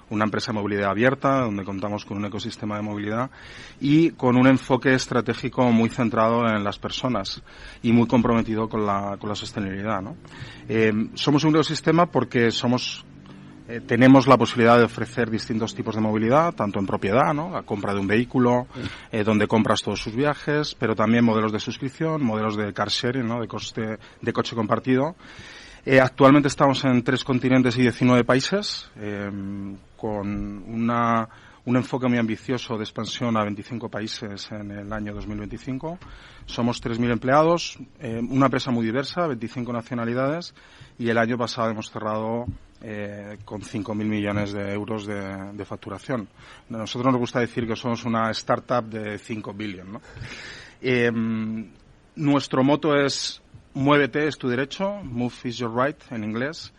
una empresa de movilidad abierta donde contamos con un ecosistema de movilidad y con un enfoque estratégico muy centrado en las personas y muy comprometido con la sostenibilidad, ¿no? Somos un ecosistema porque tenemos la posibilidad de ofrecer distintos tipos de movilidad, tanto en propiedad, ¿no? La compra de un vehículo, donde compras todos sus viajes, pero también modelos de suscripción, modelos de car sharing, ¿no? De coche compartido. Actualmente estamos en 3 continentes y 19 países, con un enfoque muy ambicioso de expansión a 25 países en el año 2025. Somos 3.000 empleados, una empresa muy diversa, 25 nacionalidades, y el año pasado hemos cerrado con 5.000 millones de euros de facturación. A nosotros nos gusta decir que somos una startup de 5 billion, ¿no? Nuestro moto es muévete, es tu derecho, move is your right en inglés,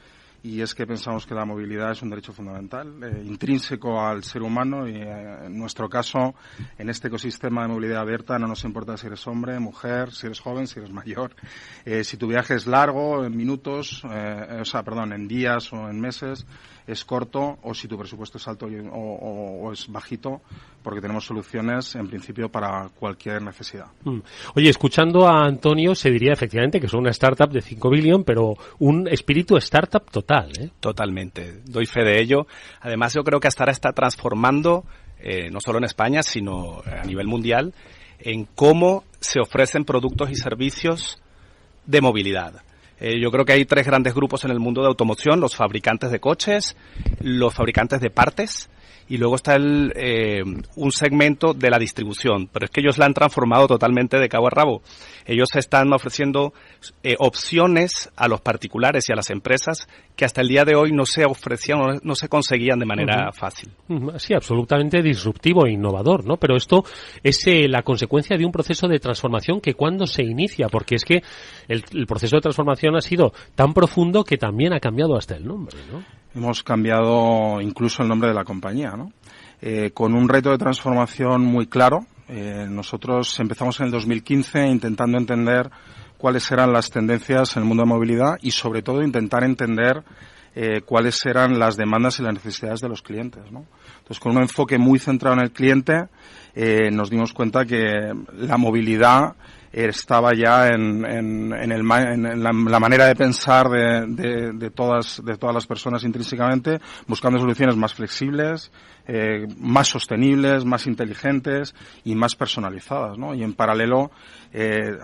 y es que pensamos que la movilidad es un derecho fundamental, intrínseco al ser humano, y en nuestro caso, en este ecosistema de movilidad abierta, no nos importa si eres hombre, mujer, si eres joven, si eres mayor, si tu viaje es largo, en minutos, en días o en meses, es corto, o si tu presupuesto es alto o es bajito, porque tenemos soluciones, en principio, para cualquier necesidad. Oye, escuchando a Antonio, se diría efectivamente que es una startup de 5 billion, pero un espíritu startup total, ¿eh? Totalmente, doy fe de ello. Además, yo creo que Astara está transformando, no solo en España, sino a nivel mundial, en cómo se ofrecen productos y servicios de movilidad. Yo creo que hay 3 grandes grupos en el mundo de automoción: los fabricantes de coches, los fabricantes de partes, y luego está un segmento de la distribución, pero es que ellos la han transformado totalmente de cabo a rabo. Ellos están ofreciendo opciones a los particulares y a las empresas que hasta el día de hoy no se ofrecían, no se conseguían de manera fácil. Sí, absolutamente disruptivo e innovador, ¿no? Pero esto es la consecuencia de un proceso de transformación que cuando se inicia, porque es que el proceso de transformación ha sido tan profundo que también ha cambiado hasta el nombre, ¿no? hemos cambiado incluso el nombre de la compañía, ¿no? Con un reto de transformación muy claro. Nosotros empezamos en el 2015 intentando entender cuáles eran las tendencias en el mundo de movilidad y sobre todo intentar entender cuáles eran las demandas y las necesidades de los clientes, ¿no? Entonces, con un enfoque muy centrado en el cliente, nos dimos cuenta que la movilidad estaba ya en la manera de pensar de todas las personas intrínsecamente, buscando soluciones más flexibles, más sostenibles, más inteligentes y más personalizadas, ¿no? Y en paralelo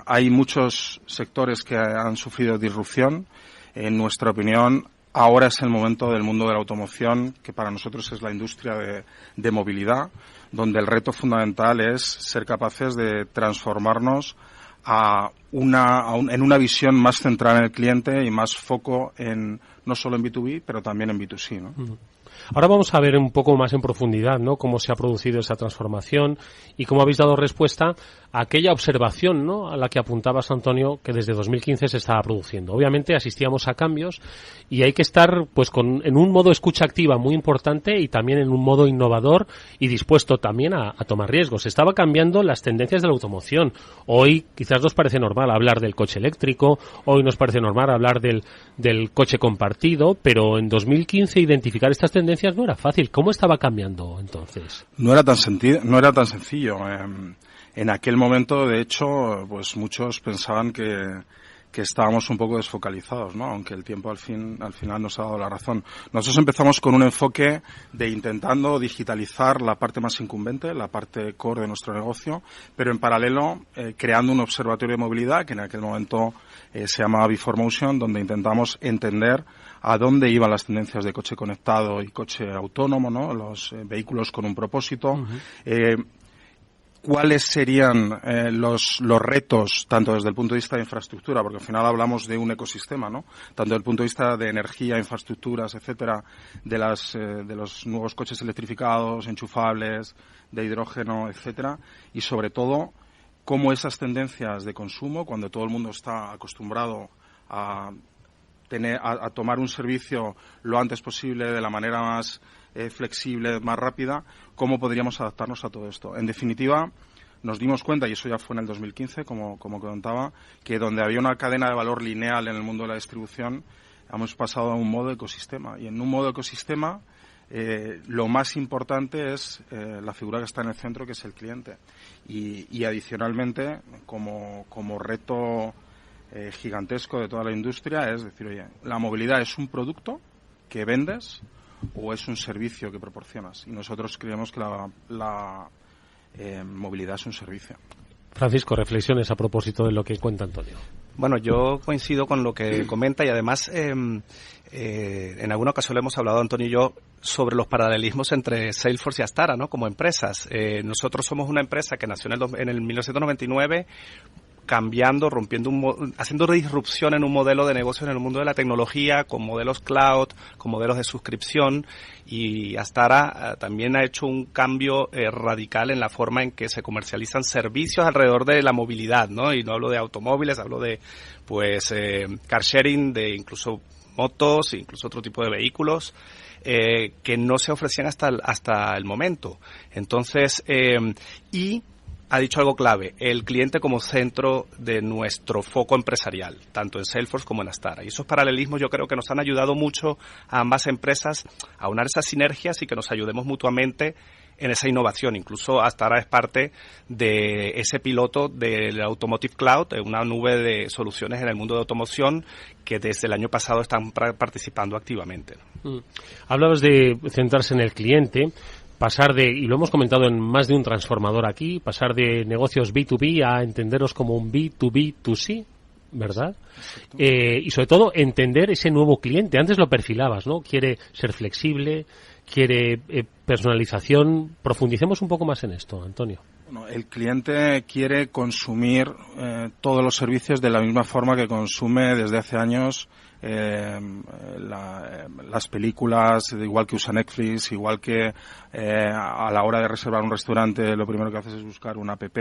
hay muchos sectores que han sufrido disrupción. En nuestra opinión, ahora es el momento del mundo de la automoción, que para nosotros es la industria de movilidad, donde el reto fundamental es ser capaces de transformarnos en una visión más centrada en el cliente y más foco no solo en B2B, pero también en B2C, ¿no? Ahora vamos a ver un poco más en profundidad, ¿no?, cómo se ha producido esa transformación y cómo habéis dado respuesta a aquella observación, ¿no?, a la que apuntabas, Antonio, que desde 2015 se estaba produciendo. Obviamente asistíamos a cambios y hay que estar pues en un modo escucha activa muy importante y también en un modo innovador y dispuesto también a tomar riesgos. Estaba cambiando las tendencias de la automoción. Hoy quizás nos parece normal hablar del coche eléctrico, hoy nos parece normal hablar del coche compartido, pero en 2015 identificar estas tendencias no era fácil. ¿Cómo estaba cambiando entonces? No era tan sencillo. En aquel momento, de hecho, pues muchos pensaban que estábamos un poco desfocalizados, ¿no? Aunque el tiempo al final nos ha dado la razón. Nosotros empezamos con un enfoque de intentando digitalizar la parte más incumbente, la parte core de nuestro negocio, pero en paralelo creando un observatorio de movilidad que en aquel momento se llamaba B4Motion, donde intentamos entender a dónde iban las tendencias de coche conectado y coche autónomo, ¿no? Los vehículos con un propósito. Uh-huh. ¿Cuáles serían los retos, tanto desde el punto de vista de infraestructura, porque al final hablamos de un ecosistema, ¿no? Tanto desde el punto de vista de energía, infraestructuras, etcétera, de los nuevos coches electrificados, enchufables, de hidrógeno, etcétera, y sobre todo cómo esas tendencias de consumo, cuando todo el mundo está acostumbrado a tomar un servicio lo antes posible, de la manera más flexible, más rápida, cómo podríamos adaptarnos a todo esto. En definitiva, nos dimos cuenta, y eso ya fue en el 2015, como comentaba, que donde había una cadena de valor lineal en el mundo de la distribución, hemos pasado a un modo ecosistema. Y en un modo ecosistema, lo más importante es la figura que está en el centro, que es el cliente. Y adicionalmente, como reto gigantesco de toda la industria, es decir, oye, la movilidad es un producto que vendes o es un servicio que proporcionas. Y nosotros creemos que la movilidad es un servicio. Francisco, reflexiones a propósito de lo que cuenta Antonio. Bueno, yo coincido con lo que comenta y además en alguna ocasión hemos hablado, Antonio y yo, sobre los paralelismos entre Salesforce y Astara, ¿no?, como empresas. Nosotros somos una empresa que nació en el 1999, cambiando, haciendo disrupción en un modelo de negocio en el mundo de la tecnología, con modelos cloud, con modelos de suscripción, y Astara también ha hecho un cambio radical en la forma en que se comercializan servicios alrededor de la movilidad, ¿no? Y no hablo de automóviles, hablo de car sharing, de incluso motos, incluso otro tipo de vehículos que no se ofrecían hasta el momento. Entonces, y ha dicho algo clave, el cliente como centro de nuestro foco empresarial, tanto en Salesforce como en Astara. Y esos paralelismos yo creo que nos han ayudado mucho a ambas empresas a unar esas sinergias y que nos ayudemos mutuamente en esa innovación. Incluso Astara es parte de ese piloto del Automotive Cloud, una nube de soluciones en el mundo de automoción que desde el año pasado están participando activamente. Hablabas de centrarse en el cliente, pasar y lo hemos comentado en más de un transformador aquí, pasar de negocios B2B a entenderos como un B2B2C, ¿verdad? Y sobre todo entender ese nuevo cliente. Antes lo perfilabas, ¿no? Quiere ser flexible, quiere personalización. Profundicemos un poco más en esto, Antonio. Bueno, el cliente quiere consumir todos los servicios de la misma forma que consume desde hace años las películas, igual que usa Netflix, igual que a la hora de reservar un restaurante lo primero que haces es buscar una app,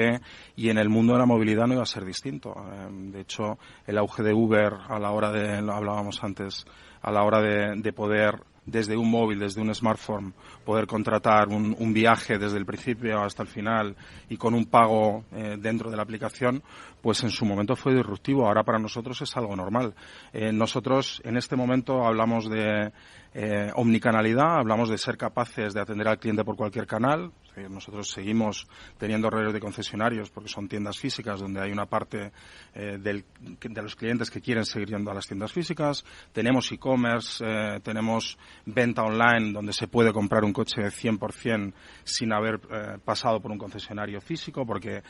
y en el mundo de la movilidad no iba a ser distinto. De hecho, el auge de Uber lo hablábamos antes, a la hora de poder desde un móvil, desde un smartphone, poder contratar un viaje desde el principio hasta el final y con un pago dentro de la aplicación, pues en su momento fue disruptivo. Ahora para nosotros es algo normal. Nosotros en este momento hablamos de omnicanalidad, hablamos de ser capaces de atender al cliente por cualquier canal. Nosotros seguimos teniendo redes de concesionarios porque son tiendas físicas donde hay una parte de los clientes que quieren seguir yendo a las tiendas físicas. Tenemos e-commerce, tenemos venta online donde se puede comprar un coche 100% sin haber pasado por un concesionario físico, porque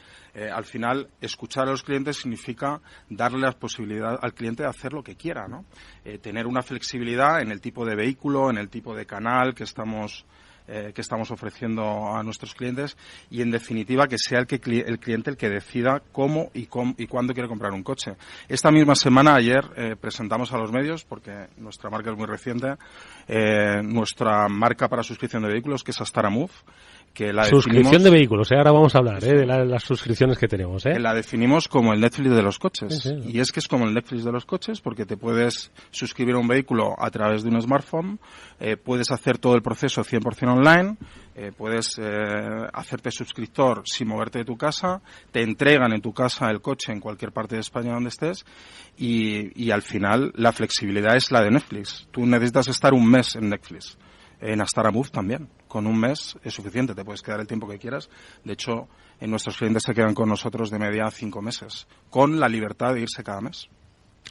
al final escuchar a los clientes significa darle la posibilidad al cliente de hacer lo que quiera, ¿no? Tener una flexibilidad en el tipo de vehículo, en el tipo de canal que estamos ofreciendo a nuestros clientes y, en definitiva, que sea el cliente el que decida cómo y cuándo quiere comprar un coche. Esta misma semana, ayer, presentamos a los medios, porque nuestra marca es muy reciente, nuestra marca para suscripción de vehículos, que es Astara Move, que la suscripción de vehículos, ahora vamos a hablar de las suscripciones que tenemos. Que la definimos como el Netflix de los coches. Sí. Y es que es como el Netflix de los coches porque te puedes suscribir a un vehículo a través de un smartphone, puedes hacer todo el proceso 100% online, puedes hacerte suscriptor sin moverte de tu casa, te entregan en tu casa el coche en cualquier parte de España donde estés y al final la flexibilidad es la de Netflix. Tú necesitas estar un mes en Netflix. En Astara Move también. Con un mes es suficiente, te puedes quedar el tiempo que quieras. De hecho, nuestros clientes se quedan con nosotros de media 5 meses, con la libertad de irse cada mes.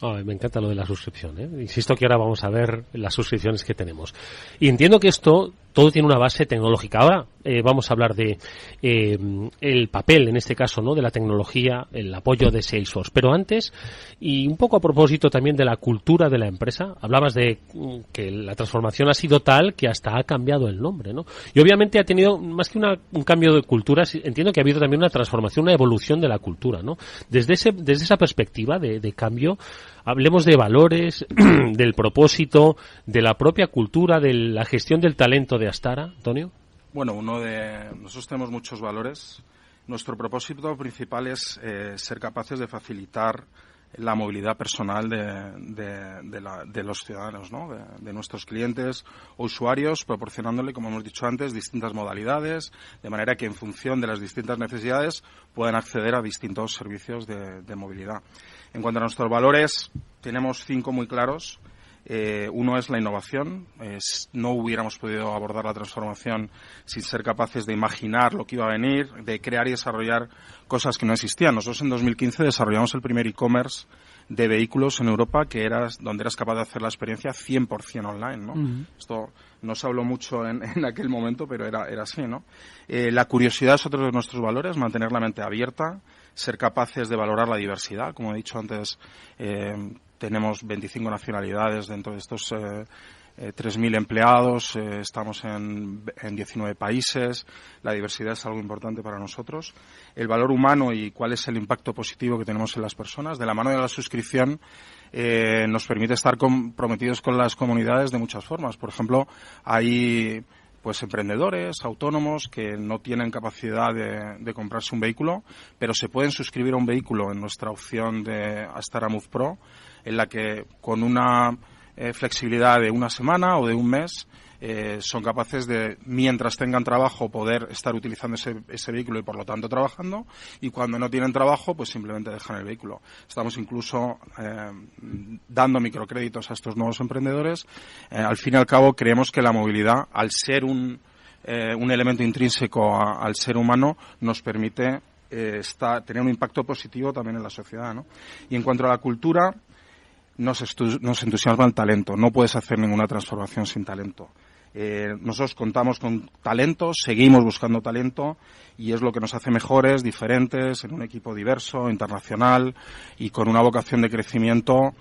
Me encanta lo de la suscripción, Insisto que ahora vamos a ver las suscripciones que tenemos. Y entiendo que esto todo tiene una base tecnológica. Ahora vamos a hablar de el papel, en este caso, ¿no?, de la tecnología, el apoyo de Salesforce. Pero antes, y un poco a propósito también de la cultura de la empresa, hablabas de que la transformación ha sido tal que hasta ha cambiado el nombre, ¿no? Y obviamente ha tenido, más que un cambio de cultura, entiendo que ha habido también una transformación, una evolución de la cultura, ¿no? Desde esa perspectiva de cambio, hablemos de valores, del propósito, de la propia cultura, de la gestión del talento de Astara, Antonio. Bueno, nosotros tenemos muchos valores. Nuestro propósito principal es ser capaces de facilitar la movilidad personal de los ciudadanos, ¿no? De nuestros clientes o usuarios, proporcionándole, como hemos dicho antes, distintas modalidades, de manera que en función de las distintas necesidades puedan acceder a distintos servicios de movilidad. En cuanto a nuestros valores, tenemos 5 muy claros. Uno es la innovación. No hubiéramos podido abordar la transformación sin ser capaces de imaginar lo que iba a venir, de crear y desarrollar cosas que no existían. Nosotros en 2015 desarrollamos el primer e-commerce de vehículos en Europa donde eras capaz de hacer la experiencia 100% online, ¿no? Uh-huh. Esto no se habló mucho en aquel momento, pero era así, ¿no? La curiosidad es otro de nuestros valores, mantener la mente abierta, ser capaces de valorar la diversidad. Como he dicho antes, tenemos 25 nacionalidades dentro de estos 3.000 empleados, estamos en 19 países. La diversidad es algo importante para nosotros. El valor humano y cuál es el impacto positivo que tenemos en las personas. De la mano de la suscripción nos permite estar comprometidos con las comunidades de muchas formas. Por ejemplo, hay emprendedores, autónomos que no tienen capacidad de comprarse un vehículo, pero se pueden suscribir a un vehículo en nuestra opción de Astara Move Pro, en la que con una flexibilidad de una semana o de un mes son capaces de, mientras tengan trabajo, poder estar utilizando ese vehículo y por lo tanto trabajando, y cuando no tienen trabajo pues simplemente dejan el vehículo. Estamos incluso dando microcréditos a estos nuevos emprendedores. Al fin y al cabo creemos que la movilidad, al ser un elemento intrínseco al ser humano, nos permite tener un impacto positivo también en la sociedad, ¿no? Y en cuanto a la cultura, nos entusiasma el talento. No puedes hacer ninguna transformación sin talento. Nosotros contamos con talento, seguimos buscando talento y es lo que nos hace mejores, diferentes, en un equipo diverso, internacional y con una vocación de crecimiento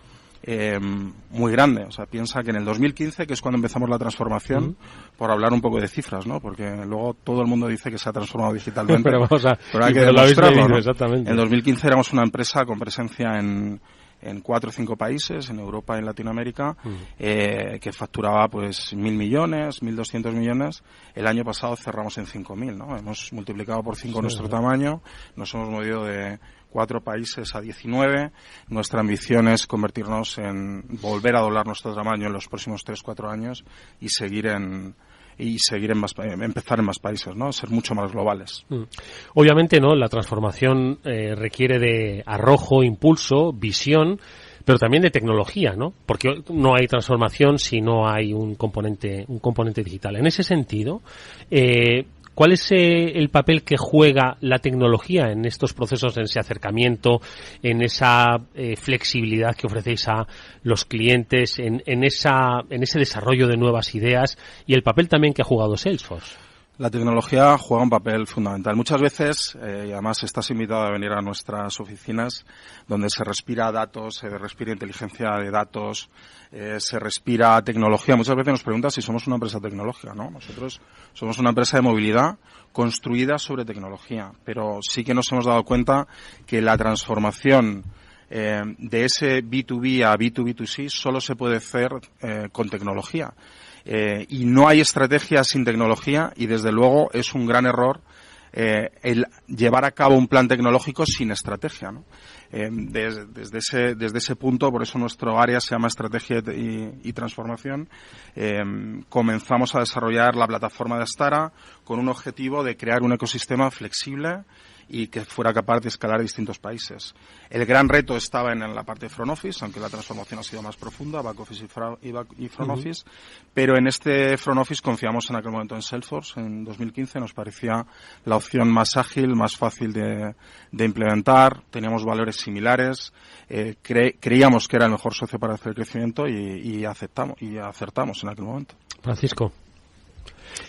muy grande. O sea, piensa que en el 2015, que es cuando empezamos la transformación, por hablar un poco de cifras, ¿no? Porque luego todo el mundo dice que se ha transformado digitalmente, pero hay que demostrarlo, ¿no? Exactamente. En 2015 éramos una empresa con presencia en en 4 o 5 países, en Europa y en Latinoamérica, que facturaba pues 1.000 millones, 1.200 millones. El año pasado cerramos en 5.000, ¿no? Hemos multiplicado por 5 nuestro tamaño, nos hemos movido de 4 países a 19. Nuestra ambición es convertirnos en volver a doblar nuestro tamaño en los próximos 3-4 años y empezar en más países, ¿no? Ser mucho más globales. Obviamente, ¿no? La transformación requiere de arrojo, impulso, visión, pero también de tecnología, ¿no? Porque no hay transformación si no hay un componente digital. En ese sentido, ¿cuál es el papel que juega la tecnología en estos procesos, en ese acercamiento, en esa flexibilidad que ofrecéis a los clientes, en ese desarrollo de nuevas ideas y el papel también que ha jugado Salesforce? La tecnología juega un papel fundamental. Muchas veces, y además estás invitado a venir a nuestras oficinas, donde se respira datos, se respira inteligencia de datos, se respira tecnología. Muchas veces nos preguntan si somos una empresa tecnológica, ¿no? Nosotros somos una empresa de movilidad construida sobre tecnología, pero sí que nos hemos dado cuenta que la transformación de ese B2B a B2B2C solo se puede hacer con tecnología. Y no hay estrategia sin tecnología y desde luego es un gran error el llevar a cabo un plan tecnológico sin estrategia, ¿no? Desde ese punto, por eso nuestro área se llama Estrategia y Transformación, comenzamos a desarrollar la plataforma de Astara con un objetivo de crear un ecosistema flexible y que fuera capaz de escalar a distintos países. El gran reto estaba en la parte de front office, aunque la transformación ha sido más profunda, back office y front office, pero en este front office confiamos en aquel momento en Salesforce. En 2015 nos parecía la opción más ágil, más fácil de implementar, teníamos valores similares, creíamos que era el mejor socio para hacer el crecimiento y acertamos en aquel momento. Francisco.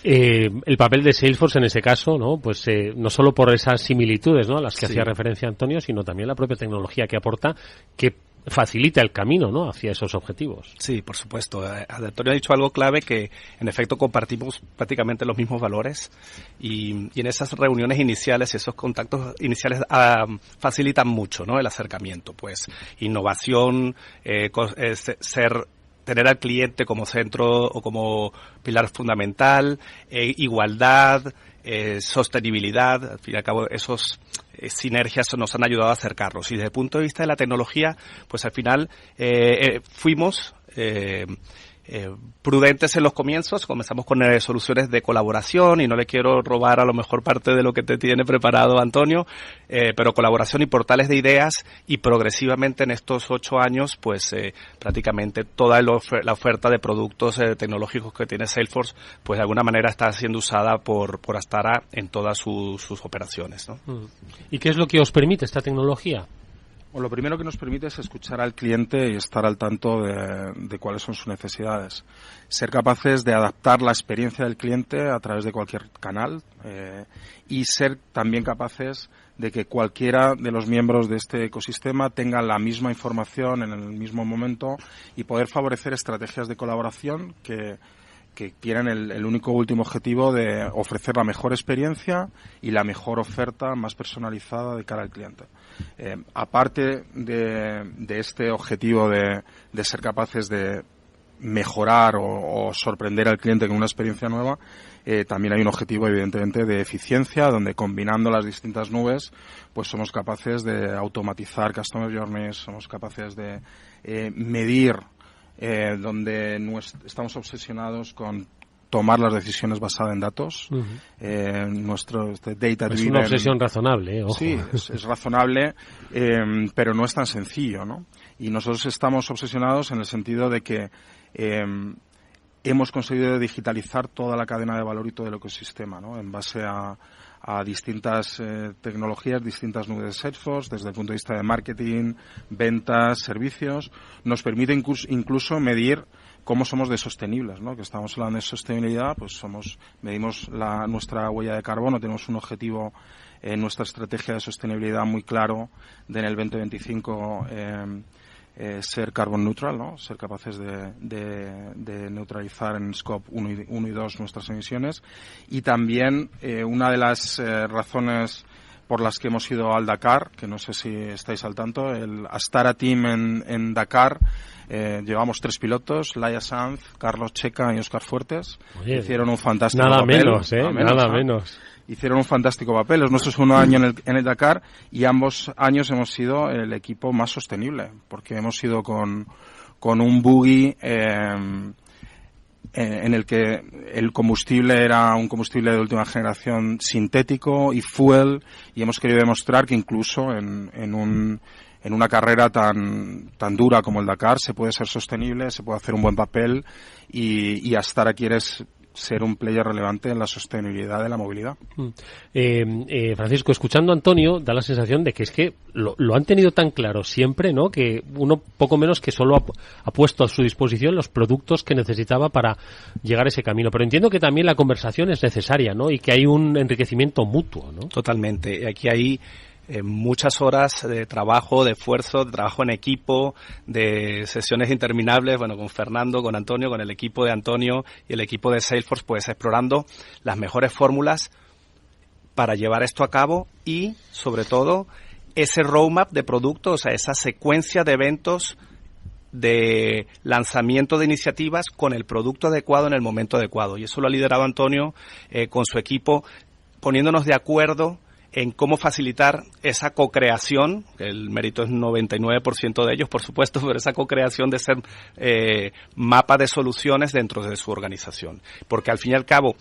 El papel de Salesforce en ese caso, ¿no? Pues no solo por esas similitudes, ¿no?, a las que hacía referencia Antonio, sino también la propia tecnología que aporta, que facilita el camino, ¿no?, hacia esos objetivos. Sí, por supuesto. Antonio ha dicho algo clave, que en efecto compartimos prácticamente los mismos valores y en esas reuniones iniciales, esos contactos iniciales facilitan mucho, ¿no?, el acercamiento. Pues innovación, tener al cliente como centro o como pilar fundamental, igualdad, sostenibilidad. Al fin y al cabo, esos sinergias nos han ayudado a acercarnos. Y desde el punto de vista de la tecnología, pues al final fuimos prudentes en los comienzos. Comenzamos con soluciones de colaboración y no le quiero robar a lo mejor parte de lo que te tiene preparado Antonio, pero colaboración y portales de ideas, y progresivamente en estos 8 años pues prácticamente toda la oferta de productos tecnológicos que tiene Salesforce pues de alguna manera está siendo usada por Astara en todas sus operaciones, ¿no? ¿Y qué es lo que os permite esta tecnología? Bueno, lo primero que nos permite es escuchar al cliente y estar al tanto de cuáles son sus necesidades. Ser capaces de adaptar la experiencia del cliente a través de cualquier canal y ser también capaces de que cualquiera de los miembros de este ecosistema tenga la misma información en el mismo momento y poder favorecer estrategias de colaboración que tienen el único último objetivo de ofrecer la mejor experiencia y la mejor oferta más personalizada de cara al cliente. Aparte de este objetivo de ser capaces de mejorar o sorprender al cliente con una experiencia nueva, también hay un objetivo evidentemente de eficiencia, donde combinando las distintas nubes pues somos capaces de automatizar customer journeys, somos capaces de medir donde estamos obsesionados con tomar las decisiones basadas en datos. Nuestro data driven. Es una obsesión razonable, ojo. Sí, es razonable, pero no es tan sencillo, ¿no? Y nosotros estamos obsesionados en el sentido de que hemos conseguido digitalizar toda la cadena de valor y todo el ecosistema, ¿no?, en base a distintas tecnologías, distintas nubes de Salesforce, desde el punto de vista de marketing, ventas, servicios. Nos permite incluso medir cómo somos de sostenibles, ¿no? Que estamos hablando de sostenibilidad, pues medimos nuestra huella de carbono, tenemos un objetivo en nuestra estrategia de sostenibilidad muy claro de en el 2025 ser carbon neutral, ¿no?, ser capaces de neutralizar en Scope 1 y 2 nuestras emisiones. Y también una de las razones por las que hemos ido al Dakar, que no sé si estáis al tanto, el Astara Team en Dakar. Llevamos 3 pilotos, Laia Sanz, Carlos Checa y Óscar Fuertes. Oye, hicieron un fantástico nada papel. Menos. Hicieron un fantástico papel. Es nuestro segundo año en el Dakar y ambos años hemos sido el equipo más sostenible, porque hemos ido con un buggy en el que el combustible era un combustible de última generación sintético y fuel, y hemos querido demostrar que incluso en una carrera tan dura como el Dakar se puede ser sostenible, se puede hacer un buen papel y Astara quiere ser un player relevante en la sostenibilidad de la movilidad. Francisco, escuchando a Antonio, da la sensación de que es que lo han tenido tan claro siempre, ¿no? Que uno poco menos que solo ha puesto a su disposición los productos que necesitaba para llegar a ese camino. Pero entiendo que también la conversación es necesaria, ¿no? Y que hay un enriquecimiento mutuo, ¿no? Totalmente. Aquí hay muchas horas de trabajo, de esfuerzo, de trabajo en equipo, de sesiones interminables, bueno, con Fernando, con Antonio, con el equipo de Antonio y el equipo de Salesforce, pues explorando las mejores fórmulas para llevar esto a cabo y, sobre todo, ese roadmap de productos, o sea, esa secuencia de eventos de lanzamiento de iniciativas con el producto adecuado en el momento adecuado. Y eso lo ha liderado Antonio con su equipo, poniéndonos de acuerdo en cómo facilitar esa co-creación, el mérito es 99% de ellos, por supuesto, pero esa co-creación de ser mapa de soluciones dentro de su organización. Porque al fin y al cabo,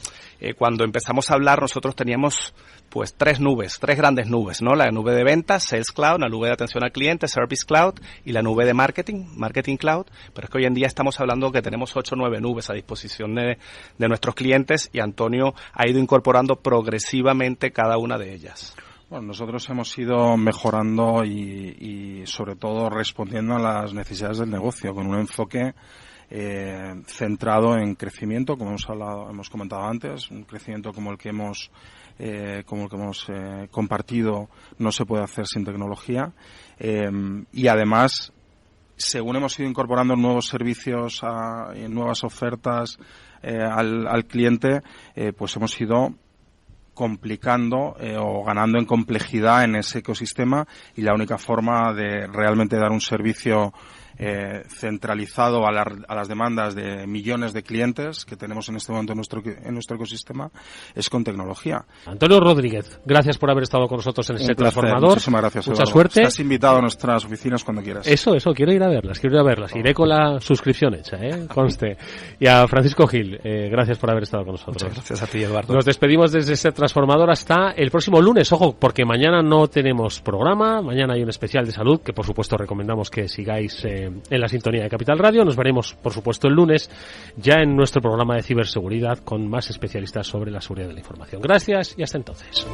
cuando empezamos a hablar, nosotros teníamos pues 3 grandes nubes, ¿no? La nube de ventas, Sales Cloud, la nube de atención al cliente, Service Cloud, y la nube de Marketing Cloud. Pero es que hoy en día estamos hablando que tenemos 8 o 9 nubes a disposición de nuestros clientes, y Antonio ha ido incorporando progresivamente cada una de ellas. Bueno, nosotros hemos ido mejorando y sobre todo respondiendo a las necesidades del negocio con un enfoque centrado en crecimiento, como hemos comentado antes, un crecimiento como el que hemos compartido no se puede hacer sin tecnología, y además, según hemos ido incorporando nuevos servicios y nuevas ofertas al cliente, pues hemos ido complicando o ganando en complejidad en ese ecosistema, y la única forma de realmente dar un servicio centralizado a las demandas de millones de clientes que tenemos en este momento en nuestro ecosistema es con tecnología. Antonio Rodríguez, gracias por haber estado con nosotros en este transformador. Muchísimas gracias, mucha Eduardo. Suerte. Estás invitado a nuestras oficinas cuando quieras. Eso, quiero ir a verlas. Iré con la suscripción hecha, conste. Y a Francisco Gil, gracias por haber estado con nosotros. Muchas gracias a ti, Eduardo. Nos despedimos desde este transformador hasta el próximo lunes. Ojo, porque mañana no tenemos programa, mañana hay un especial de salud que por supuesto recomendamos que sigáis en la sintonía de Capital Radio. Nos veremos por supuesto el lunes ya en nuestro programa de ciberseguridad con más especialistas sobre la seguridad de la información. Gracias y hasta entonces.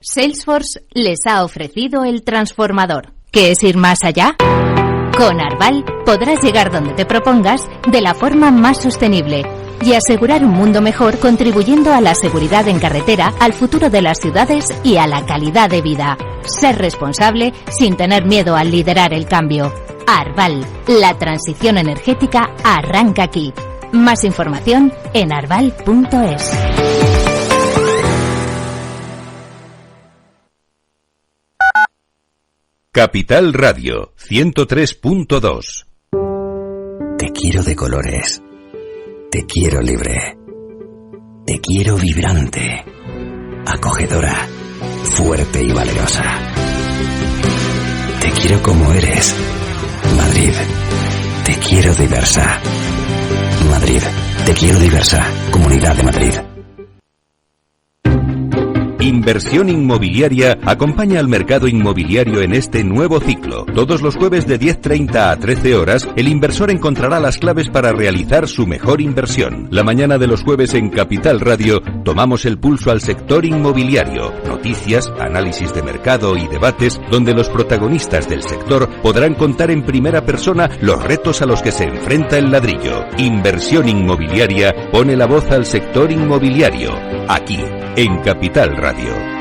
Salesforce les ha ofrecido el transformador. ¿Qué es ir más allá? Con Arval podrás llegar donde te propongas de la forma más sostenible y asegurar un mundo mejor, contribuyendo a la seguridad en carretera, al futuro de las ciudades y a la calidad de vida. Ser responsable sin tener miedo al liderar el cambio. Arval, la transición energética arranca aquí. Más información en arval.es. Capital Radio 103.2. Te quiero de colores. Te quiero libre. Te quiero vibrante, acogedora, fuerte y valerosa. Te quiero como eres, Madrid. Te quiero diversa, Madrid. Te quiero quiero Diversa, Comunidad de Madrid. Inversión Inmobiliaria acompaña al mercado inmobiliario en este nuevo ciclo. Todos los jueves de 10:30 a 13 horas, el inversor encontrará las claves para realizar su mejor inversión. La mañana de los jueves en Capital Radio tomamos el pulso al sector inmobiliario. Noticias, análisis de mercado y debates donde los protagonistas del sector podrán contar en primera persona los retos a los que se enfrenta el ladrillo. Inversión Inmobiliaria pone la voz al sector inmobiliario. Aquí, en Capital Radio.